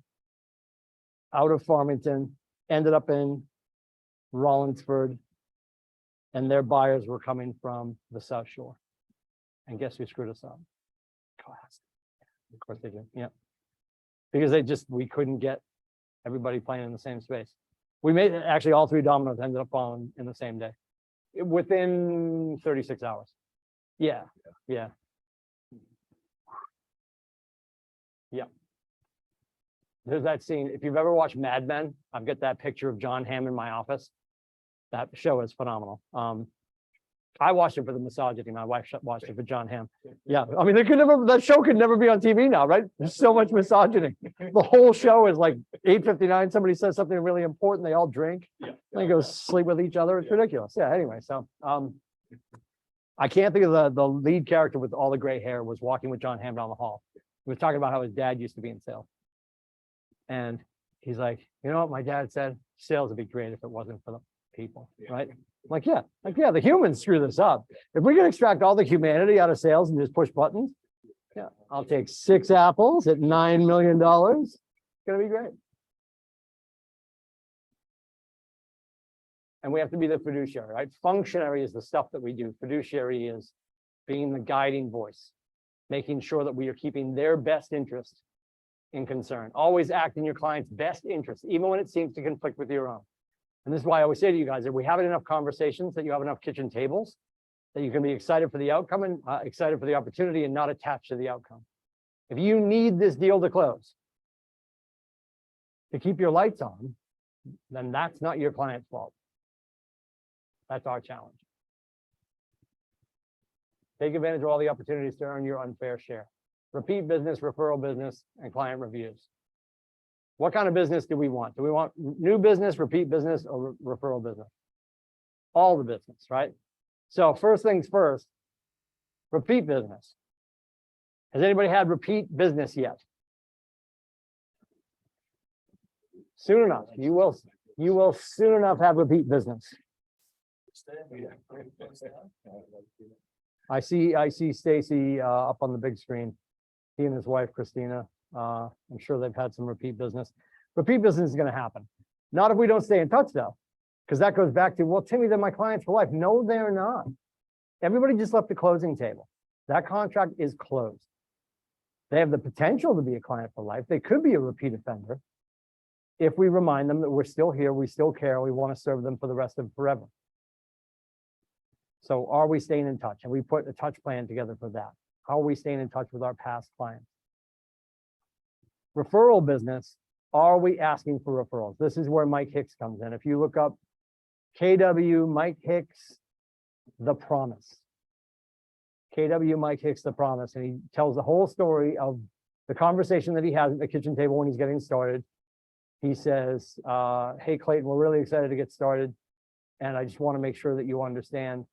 out of Farmington, ended up in Rollinsford, and their buyers were coming from the South Shore. And guess who screwed us up? Class. Of course they did, yeah. Because we couldn't get everybody playing in the same space. We made it, actually all 3 dominoes ended up falling in the same day, within 36 hours. Yeah, yeah. Yeah. There's that scene, if you've ever watched Mad Men, I've got that picture of John Hamm in my office. That show is phenomenal. I watched it for the misogyny. My wife watched it for John Hamm. Yeah, I mean, that show could never be on TV now, right? There's so much misogyny. The whole show is like 8:59. Somebody says something really important. They all drink. They go sleep with each other. It's ridiculous. Yeah. Anyway, so I can't think of the lead character with all the gray hair was walking with John Hamm down the hall. He was talking about how his dad used to be in sales, and he's like, you know what my dad said? Sales would be great if it wasn't for the people, right? Like, yeah, the humans screw this up. If we can extract all the humanity out of sales and just push buttons, yeah, I'll take 6 apples at $9 million. It's gonna be great. And we have to be the fiduciary, right? Functionary is the stuff that we do. Fiduciary is being the guiding voice, making sure that we are keeping their best interest in concern. Always act in your client's best interest, even when it seems to conflict with your own. And this is why I always say to you guys, if we have enough conversations, that you have enough kitchen tables, that you can be excited for the outcome and excited for the opportunity and not attached to the outcome. If you need this deal to close to keep your lights on, then that's not your client's fault. That's our challenge. Take advantage of all the opportunities to earn your unfair share. Repeat business, referral business, and client reviews. What kind of business do we want? Do we want new business, repeat business, or referral business? All the business, right? So first things first, repeat business. Has anybody had repeat business yet? Soon enough, you will soon enough have repeat business. I see Stacy up on the big screen. He and his wife, Christina. I'm sure they've had some repeat business. Repeat business is going to happen. Not if we don't stay in touch, though, because that goes back to, well, Timmy, they're my clients for life. No, they're not. Everybody just left the closing table. That contract is closed. They have the potential to be a client for life. They could be a repeat offender if we remind them that we're still here, we still care, we want to serve them for the rest of forever. So are we staying in touch? And we put a touch plan together for that. How are we staying in touch with our past clients? Referral business, are we asking for referrals? This is where Mike Hicks comes in. If you look up KW Mike Hicks, The Promise. KW Mike Hicks, The Promise. And he tells the whole story of the conversation that he has at the kitchen table when he's getting started. He says, hey, Clayton, we're really excited to get started. And I just want to make sure that you understand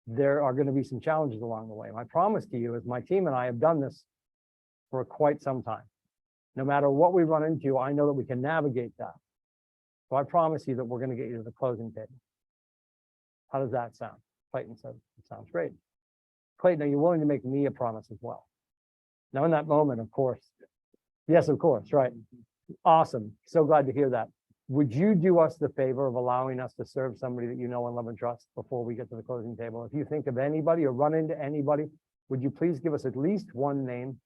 there are gonna be some challenges along the way. My promise to you is my team and I have done this for quite some time. No matter what we run into, I know that we can navigate that. So I promise you that we're gonna get you to the closing table. How does that sound? Clayton said, it sounds great. Clayton, are you willing to make me a promise as well? Now, in that moment, of course. Yes, of course, right. Awesome. So glad to hear that. Would you do us the favor of allowing us to serve somebody that you know and love and trust before we get to the closing table? If you think of anybody or run into anybody, would you please give us at least one name?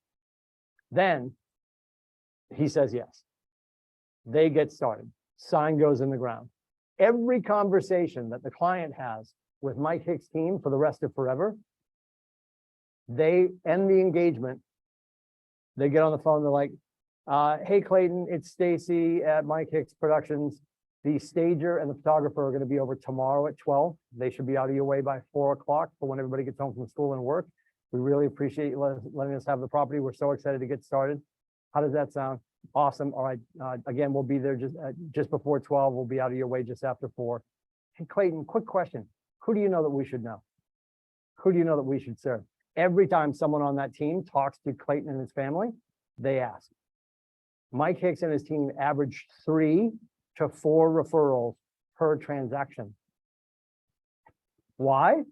Then he says yes. They get started. Sign goes in the ground. Every conversation that the client has with Mike Hicks' team for the rest of forever, they end the engagement. They get on the phone, they're like, hey Clayton, it's Stacy at Mike Hicks Productions. The stager and the photographer are going to be over tomorrow at 12. They should be out of your way by 4 o'clock for when everybody gets home from school and work. We really appreciate you letting us have the property. We're so excited to get started. How does that sound? Awesome. All right. Again, we'll be there just before 12. We'll be out of your way just after 4. Hey Clayton, quick question. Who do you know that we should know? Who do you know that we should serve? Every time someone on that team talks to Clayton and his family, they ask. Mike Hicks and his team average 3 to 4 referrals per transaction. Why?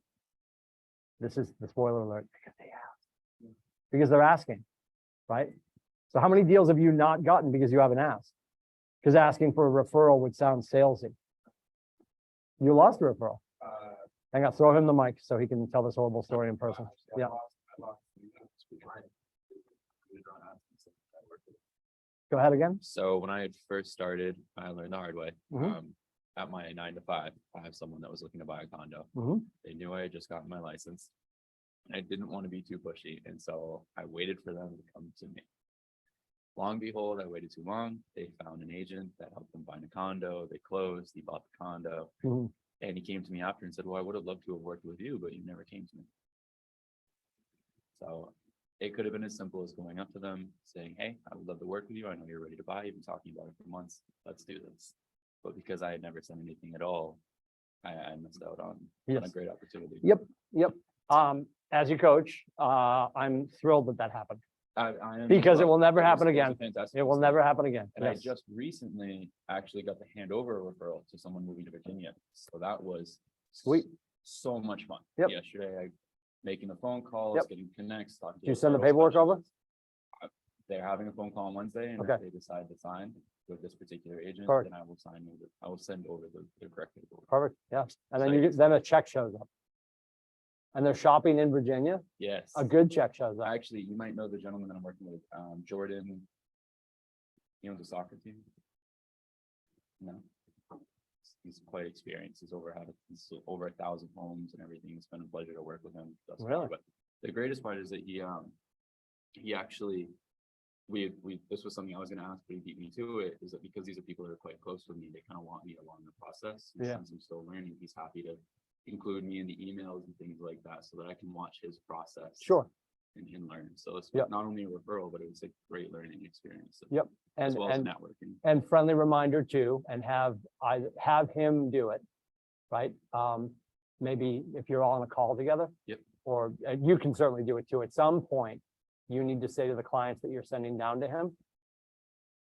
This is the spoiler alert, because they ask. Because they're asking, right? So how many deals have you not gotten because you haven't asked? Because asking for a referral would sound salesy. You lost a referral. Hang on, throw him the mic so he can tell this horrible story in person. Yeah. Go ahead again. So when I had first started, I learned the hard way. Mhm. At my 9 to 5, I have someone that was looking to buy a condo. Mhm. They knew I had just gotten my license. And I didn't want to be too pushy, and so I waited for them to come to me. Long behold, I waited too long. They found an agent that helped them find a condo. They closed, he bought the condo. Mhm. And he came to me after and said, well, I would have loved to have worked with you, but you never came to me. So it could have been as simple as going up to them saying, hey, I would love to work with you. I know you're ready to buy. You've been talking about it for months. Let's do this. But because I had never said anything at all, I missed out on a Yes. great opportunity. Yep. As your coach, I'm thrilled that happened I am because it well. will never It was- happen it was a again. fantastic It will experience. never happen again. And I Yes. just recently actually got to hand over a referral to someone moving to Virginia. So that was Sweet. so much fun. Yep. Yesterday, I making the phone calls, Yep. getting connects. talking to Did you send the referral paperwork over? specialists. They're having a phone call on Wednesday, and Okay. if they decide to sign with this particular agent, Perfect. then I will sign over. I will send over the correct paperwork. Perfect. Yeah. And then So you I get, then a check shows up. And they're shopping in Virginia. Yes. A good check shows up. Actually, you might know the gentleman that I'm working with, Jordan. He owns a soccer team. No. He's quite experienced. He's over 1,000 homes and everything. It's been a pleasure to work with him thus far. Really? But the greatest part is that he actually, this was something I was gonna ask, but he beat me to it, is that because these are people that are quite close with me, they kind of want me along the process. And Yeah. since I'm still learning, he's happy to include me in the emails and things like that so that I can watch his process. Sure. And learn. So it's Yep. not only a referral, but it was a great learning experience. Yep. As And, well as and, networking. and friendly reminder too, and have him do it, right? Maybe if you're all on a call together. Yep. Or you can certainly do it too. At some point, you need to say to the clients that you're sending down to him,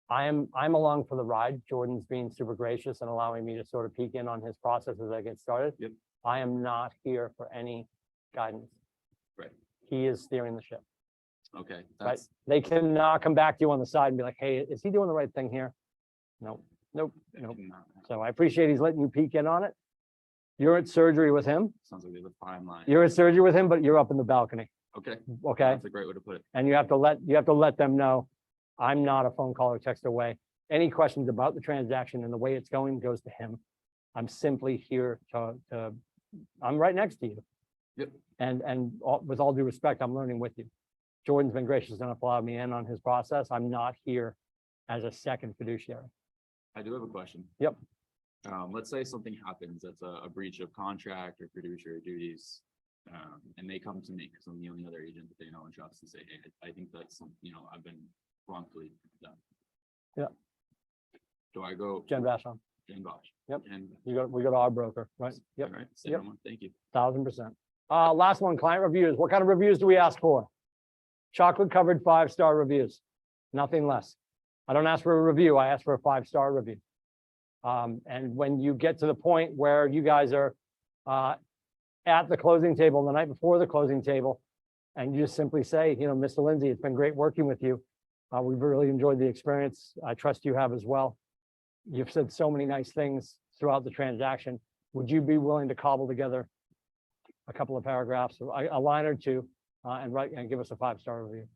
I'm along for the ride. Jordan's being super gracious and allowing me to sort of peek in on his process as I get started. Yep. I am not here for any guidance. Right. He is steering the ship. Okay. Right. That's, They cannot come back to you on the side and be like, hey, is he doing the right thing here? Nope. that Nope. cannot happen. So I appreciate he's letting you peek in on it. You're at surgery with him. Sounds like they have a fine line. You're at surgery with him, but you're up in the balcony, Okay. okay? That's a great way to put it. And you have to let them know, I'm not a phone call or text away. Any questions about the transaction and the way it's going goes to him. I'm simply here I'm right next to you. Yep. And with all due respect, I'm learning with you. Jordan's been gracious enough to allow me in on his process. I'm not here as a second fiduciary. I do have a question. Yep. Let's say something happens, that's a breach of contract or fiduciary duties. And they come to me because I'm the only other agent that they know and trust to say, hey, I think that's some, I've been wrongfully done. Yeah. Do I go? Jen Vashon, Jen Bosch. Yep. And, we go to our broker, right? Yep, all right, say Yep. no more. Thank you. 1000%. Last one, client reviews. What kind of reviews do we ask for? Chocolate covered 5-star reviews, nothing less. I don't ask for a review, I ask for a 5-star review. And when you get to the point where you guys are at the closing table, the night before the closing table, and you just simply say, you know, Mr. Lindsay, it's been great working with you. We've really enjoyed the experience. I trust you have as well. You've said so many nice things throughout the transaction. Would you be willing to cobble together a couple of paragraphs, a line or two, and write and give us a 5-star review?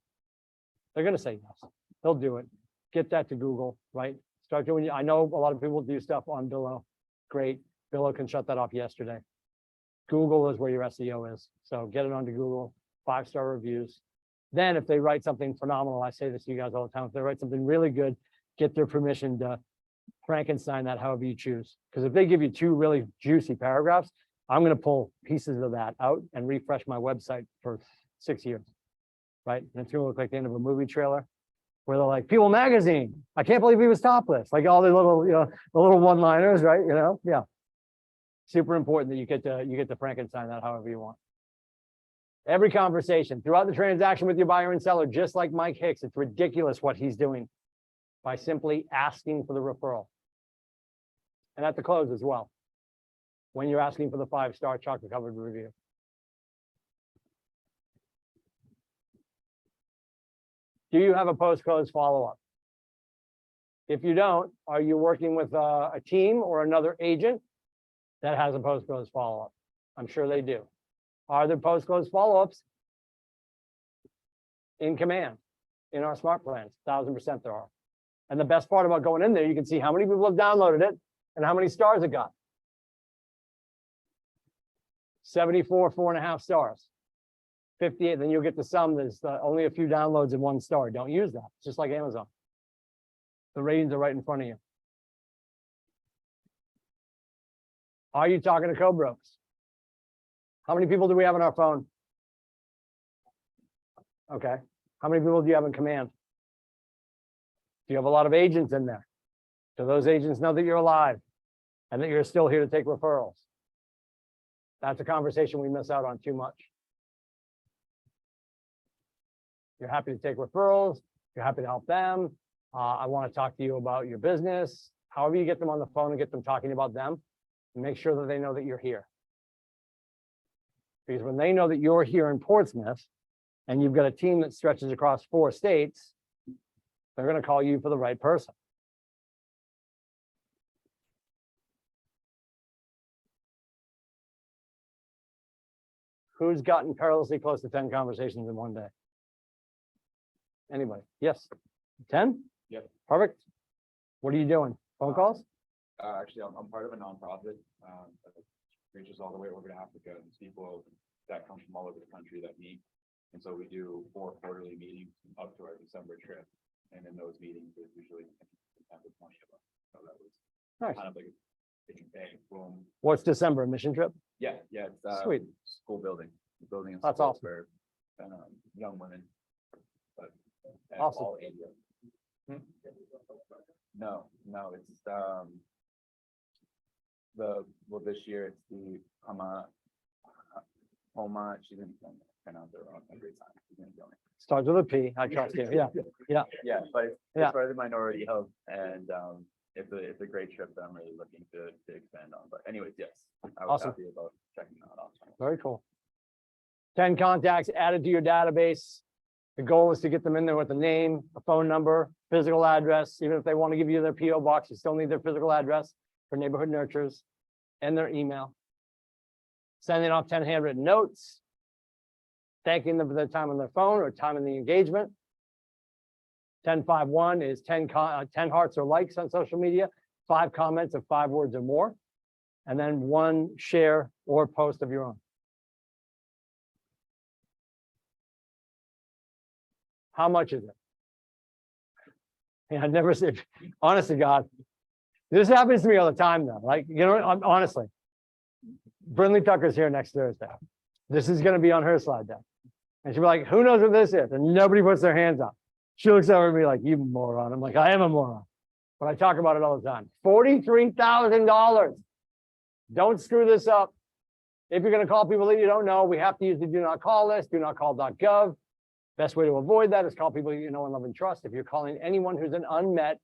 They're going to say yes. They'll do it. Get that to Google, right? Start doing. I know a lot of people do stuff on Billo. Great. Billo can shut that off yesterday. Google is where your SEO is. So get it onto Google, 5-star reviews. Then if they write something phenomenal, I say this to you guys all the time, if they write something really good, get their permission to Frankenstein that however you choose. Because if they give you 2 really juicy paragraphs, I'm going to pull pieces of that out and refresh my website for 6 years, right? And it's going to look like the end of a movie trailer where they're like, People Magazine, I can't believe he was topless. Like all the little, you know, the little one-liners, right? You know, yeah. Super important that you get to Frankenstein that however you want. Every conversation throughout the transaction with your buyer and seller, just like Mike Hicks, it's ridiculous what he's doing by simply asking for the referral. And at the close as well, when you're asking for the 5-star chocolate covered review. Do you have a post-close follow-up? If you don't, are you working with a team or another agent that has a post-close follow-up? I'm sure they do. Are there post-close follow-ups in command in our smart plans? 1000% there are. And the best part about going in there, you can see how many people have downloaded it and how many stars it got. 74, 4.5 stars. 58, then you'll get the sum. There's only a few downloads and 1 star. Don't use that. It's just like Amazon. The ratings are right in front of you. Are you talking to co-brokers? How many people do we have on our phone? Okay. How many people do you have in command? Do you have a lot of agents in there? Do those agents know that you're alive and that you're still here to take referrals? That's a conversation we miss out on too much. You're happy to take referrals. You're happy to help them. I want to talk to you about your business. However you get them on the phone and get them talking about them, and make sure that they know that you're here. Because when they know that you're here in Portsmouth and you've got a team that stretches across 4 states, they're going to call you for the right person. Who's gotten perilously close to 10 conversations in one day? Anybody? Yes. 10? Yep. Perfect. What are you doing? Phone calls? Actually, I'm part of a nonprofit that reaches all the way over to Africa. There's people that come from all over the country that meet. And so we do 4 quarterly meetings up to our December trip. And in those meetings, there's usually 10 to 20 of us. So that was Nice. kind of like a bang, boom. What's December? Mission trip? Yeah, it's Sweet. school building, building. That's schools awesome. For young women. But at Awesome. all ages. No, it's this year it's the Homa, she's gonna pronounce it wrong every time. She's gonna kill me. Starts with a P. I trust you. Yeah. Yeah, but it's Yeah. for the minority health, and it's a great trip that I'm really looking to expand on. But anyways, yes, I was Awesome. happy about checking that out. Very cool. 10 contacts added to your database. The goal is to get them in there with a name, a phone number, physical address. Even if they want to give you their PO box, you still need their physical address for neighborhood nurtures and their email. Sending off 10 handwritten notes, thanking them for their time on their phone or time in the engagement. 1051 is 10 hearts or likes on social media, 5 comments of 5 words or more, and then 1 share or post of your own. How much is it? Yeah, I've never said, honest to God, this happens to me all the time though. Like, you know, honestly, Brinley Tucker's here next Thursday. This is going to be on her slide deck. And she'll be like, who knows what this is? And nobody puts their hands up. She looks over at me like, you moron. I'm like, I am a moron. But I talk about it all the time. $43,000. Don't screw this up. If you're gonna call people that you don't know, we have to use the do not call list, donotcall.gov. Best way to avoid that is call people you know and love and trust. If you're calling anyone who's an unmet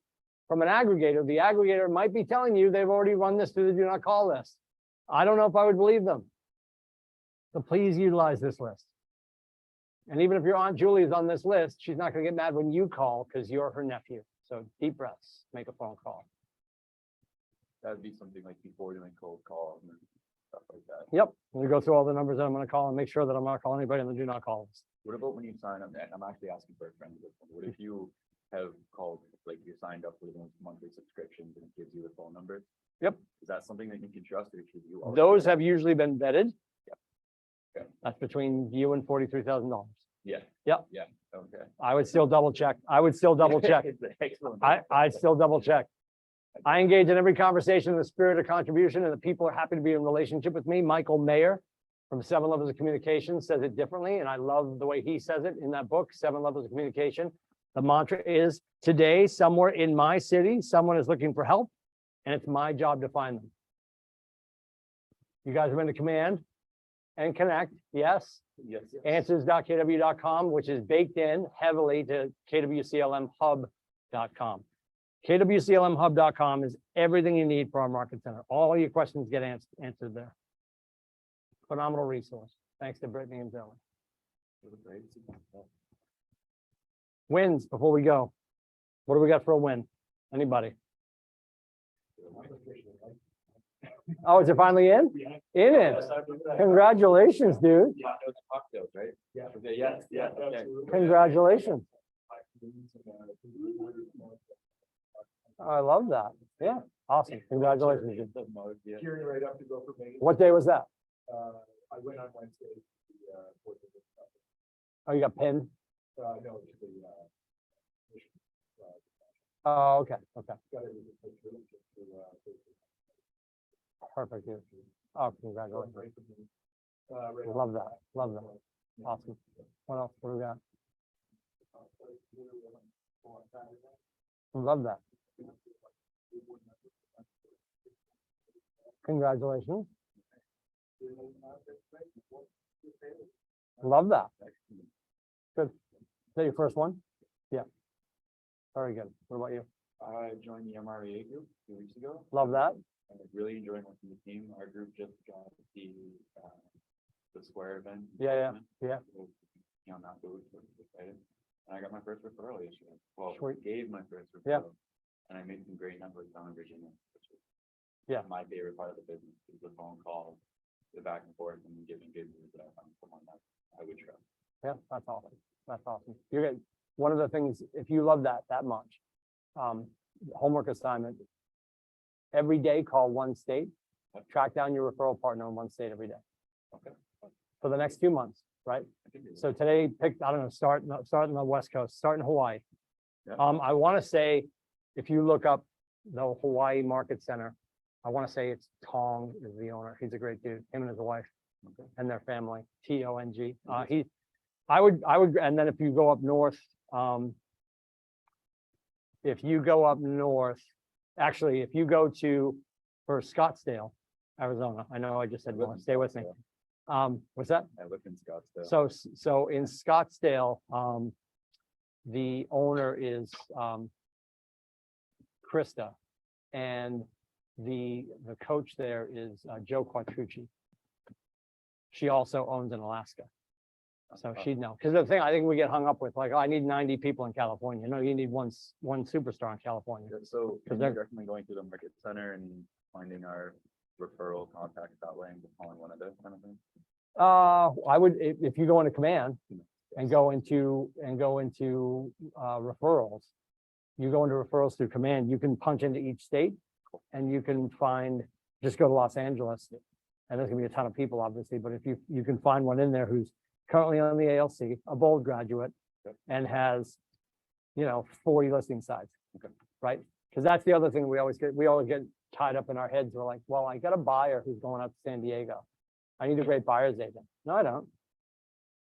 from an aggregator, the aggregator might be telling you they've already run this through the do not call list. I don't know if I would believe them. So please utilize this list. And even if your Aunt Julie is on this list, she's not gonna get mad when you call because you're her nephew. So deep breaths, make a phone call. That'd be something like before doing cold calls and stuff like that. Yep, I'm gonna go through all the numbers that I'm gonna call and make sure that I'm not calling anybody on the do not call list. What about when you sign up, and I'm actually asking for a friend of this one, what if you have called, like you signed up for those monthly subscriptions and it gives you the phone number? Yep. Is that something that you can trust or should you? always- Those have usually been vetted. Yep. Okay. That's between you and $43,000. Yeah. Yep. Yeah, okay. I would still double check. I would still double check. Excellent. I'd still double check. I engage in every conversation in the spirit of contribution, and the people are happy to be in relationship with me. Michael Mayer from 7 Levels of Communication says it differently, and I love the way he says it in that book, 7 Levels of Communication. The mantra is, today, somewhere in my city, someone is looking for help, and it's my job to find them. You guys are in the command and connect, yes? Yes. Answers.kw.com, which is baked in heavily to kwclmhub.com. kwclmhub.com is everything you need for our market center. All your questions get answered there. Phenomenal resource. Thanks to Brittany and Zoe. Wins before we go. What do we got for a win? Anybody? Oh, is it finally in? In it. Congratulations, dude. Yeah, those cocktails, right? Yeah. Okay, yeah, yeah, okay. Congratulations. I love that. Yeah, awesome. Congratulations. dude. Yeah. Gearing right up to go for Vegas. What day was that? I went on Wednesday. Fourth of Oh, you got pinned? no, to the, mission. Oh, okay, okay. Got everything put through to, Perfect, dude. Oh, congratulations. right from the, right Love that, love that. Awesome. What else? What do we got? Love that. Congratulations. Love that. Good. Is that your first one? Yeah. Very good. What about you? I joined the MREA group 2 weeks ago. Love that. And I really enjoyed working with the team. Our group just got the square event. Yeah, yeah. You know, not those, so it's excited. And I got my first referral yesterday. Well, Sweet. gave my first Yeah. referral. And I made some great numbers down in Virginia. Which was Yeah. My favorite part of the business is the phone calls, the back and forth and giving good news that I found someone that I would trust. Yeah, that's awesome. That's awesome. You're good. One of the things, if you love that much, homework assignment, every day call one state, track down your referral partner in one state every day. Okay. For the next 2 months, right? I think it So today, pick, I don't know, start in the West Coast, start in Hawaii. Yeah. I want to say, if you look up the Hawaii Market Center, I want to say it's Tong is the owner. He's a great dude, him and his wife Okay. and their family, TONG. I would, and then if you go up north, actually, if you go for Scottsdale, Arizona, I know I just said, I live well, in stay with me. What's that? I live in Scottsdale. So in Scottsdale, the owner is Krista, and the coach there is Joe Quattrucci. She also owns in Alaska, so she'd know. Because the thing I think we get hung up with, like, oh, I need 90 people in California. No, you need one superstar in California. Yeah, so Because can they're- you recommend going to the market center and finding our referral contacts that way and just calling one of those kind of things? I would, if you go into command and go into referrals, you go into referrals through command, you can punch into each state and you can find, just go to Los Angeles. And there's gonna be a ton of people, obviously, but if you can find one in there who's currently on the ALC, a bold graduate, Yep. and has, 40 listing sites. Okay. Right? Because that's the other thing we always get tied up in our heads. We're like, well, I got a buyer who's going out to San Diego. I need a great buyer's agent. No, I don't.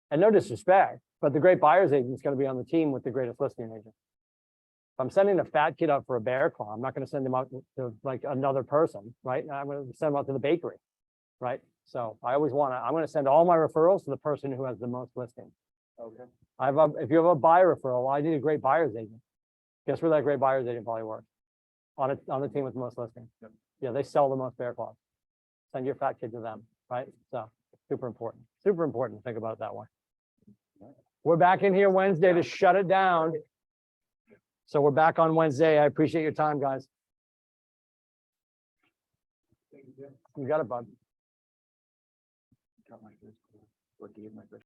And no disrespect, but the great buyer's agent is going to be on the team with the greatest listing agent. If I'm sending a fat kid out for a bear claw, I'm not going to send him out to like another person, right? I'm going to send him out to the bakery. right? So I always want to, I'm going to send all my referrals to the person who has the most listings. Okay. If you have a buyer referral, I need a great buyer's agent. Guess where that great buyer's agent probably works? On the team with the most listings. Yep. Yeah, they sell the most bear claws. Send your fat kid to them, right? So super important to think about it that way. We're back in here Wednesday to shut it down. So we're back on Wednesday. I appreciate your time, guys. You got it, bud. Got my first, what gave my first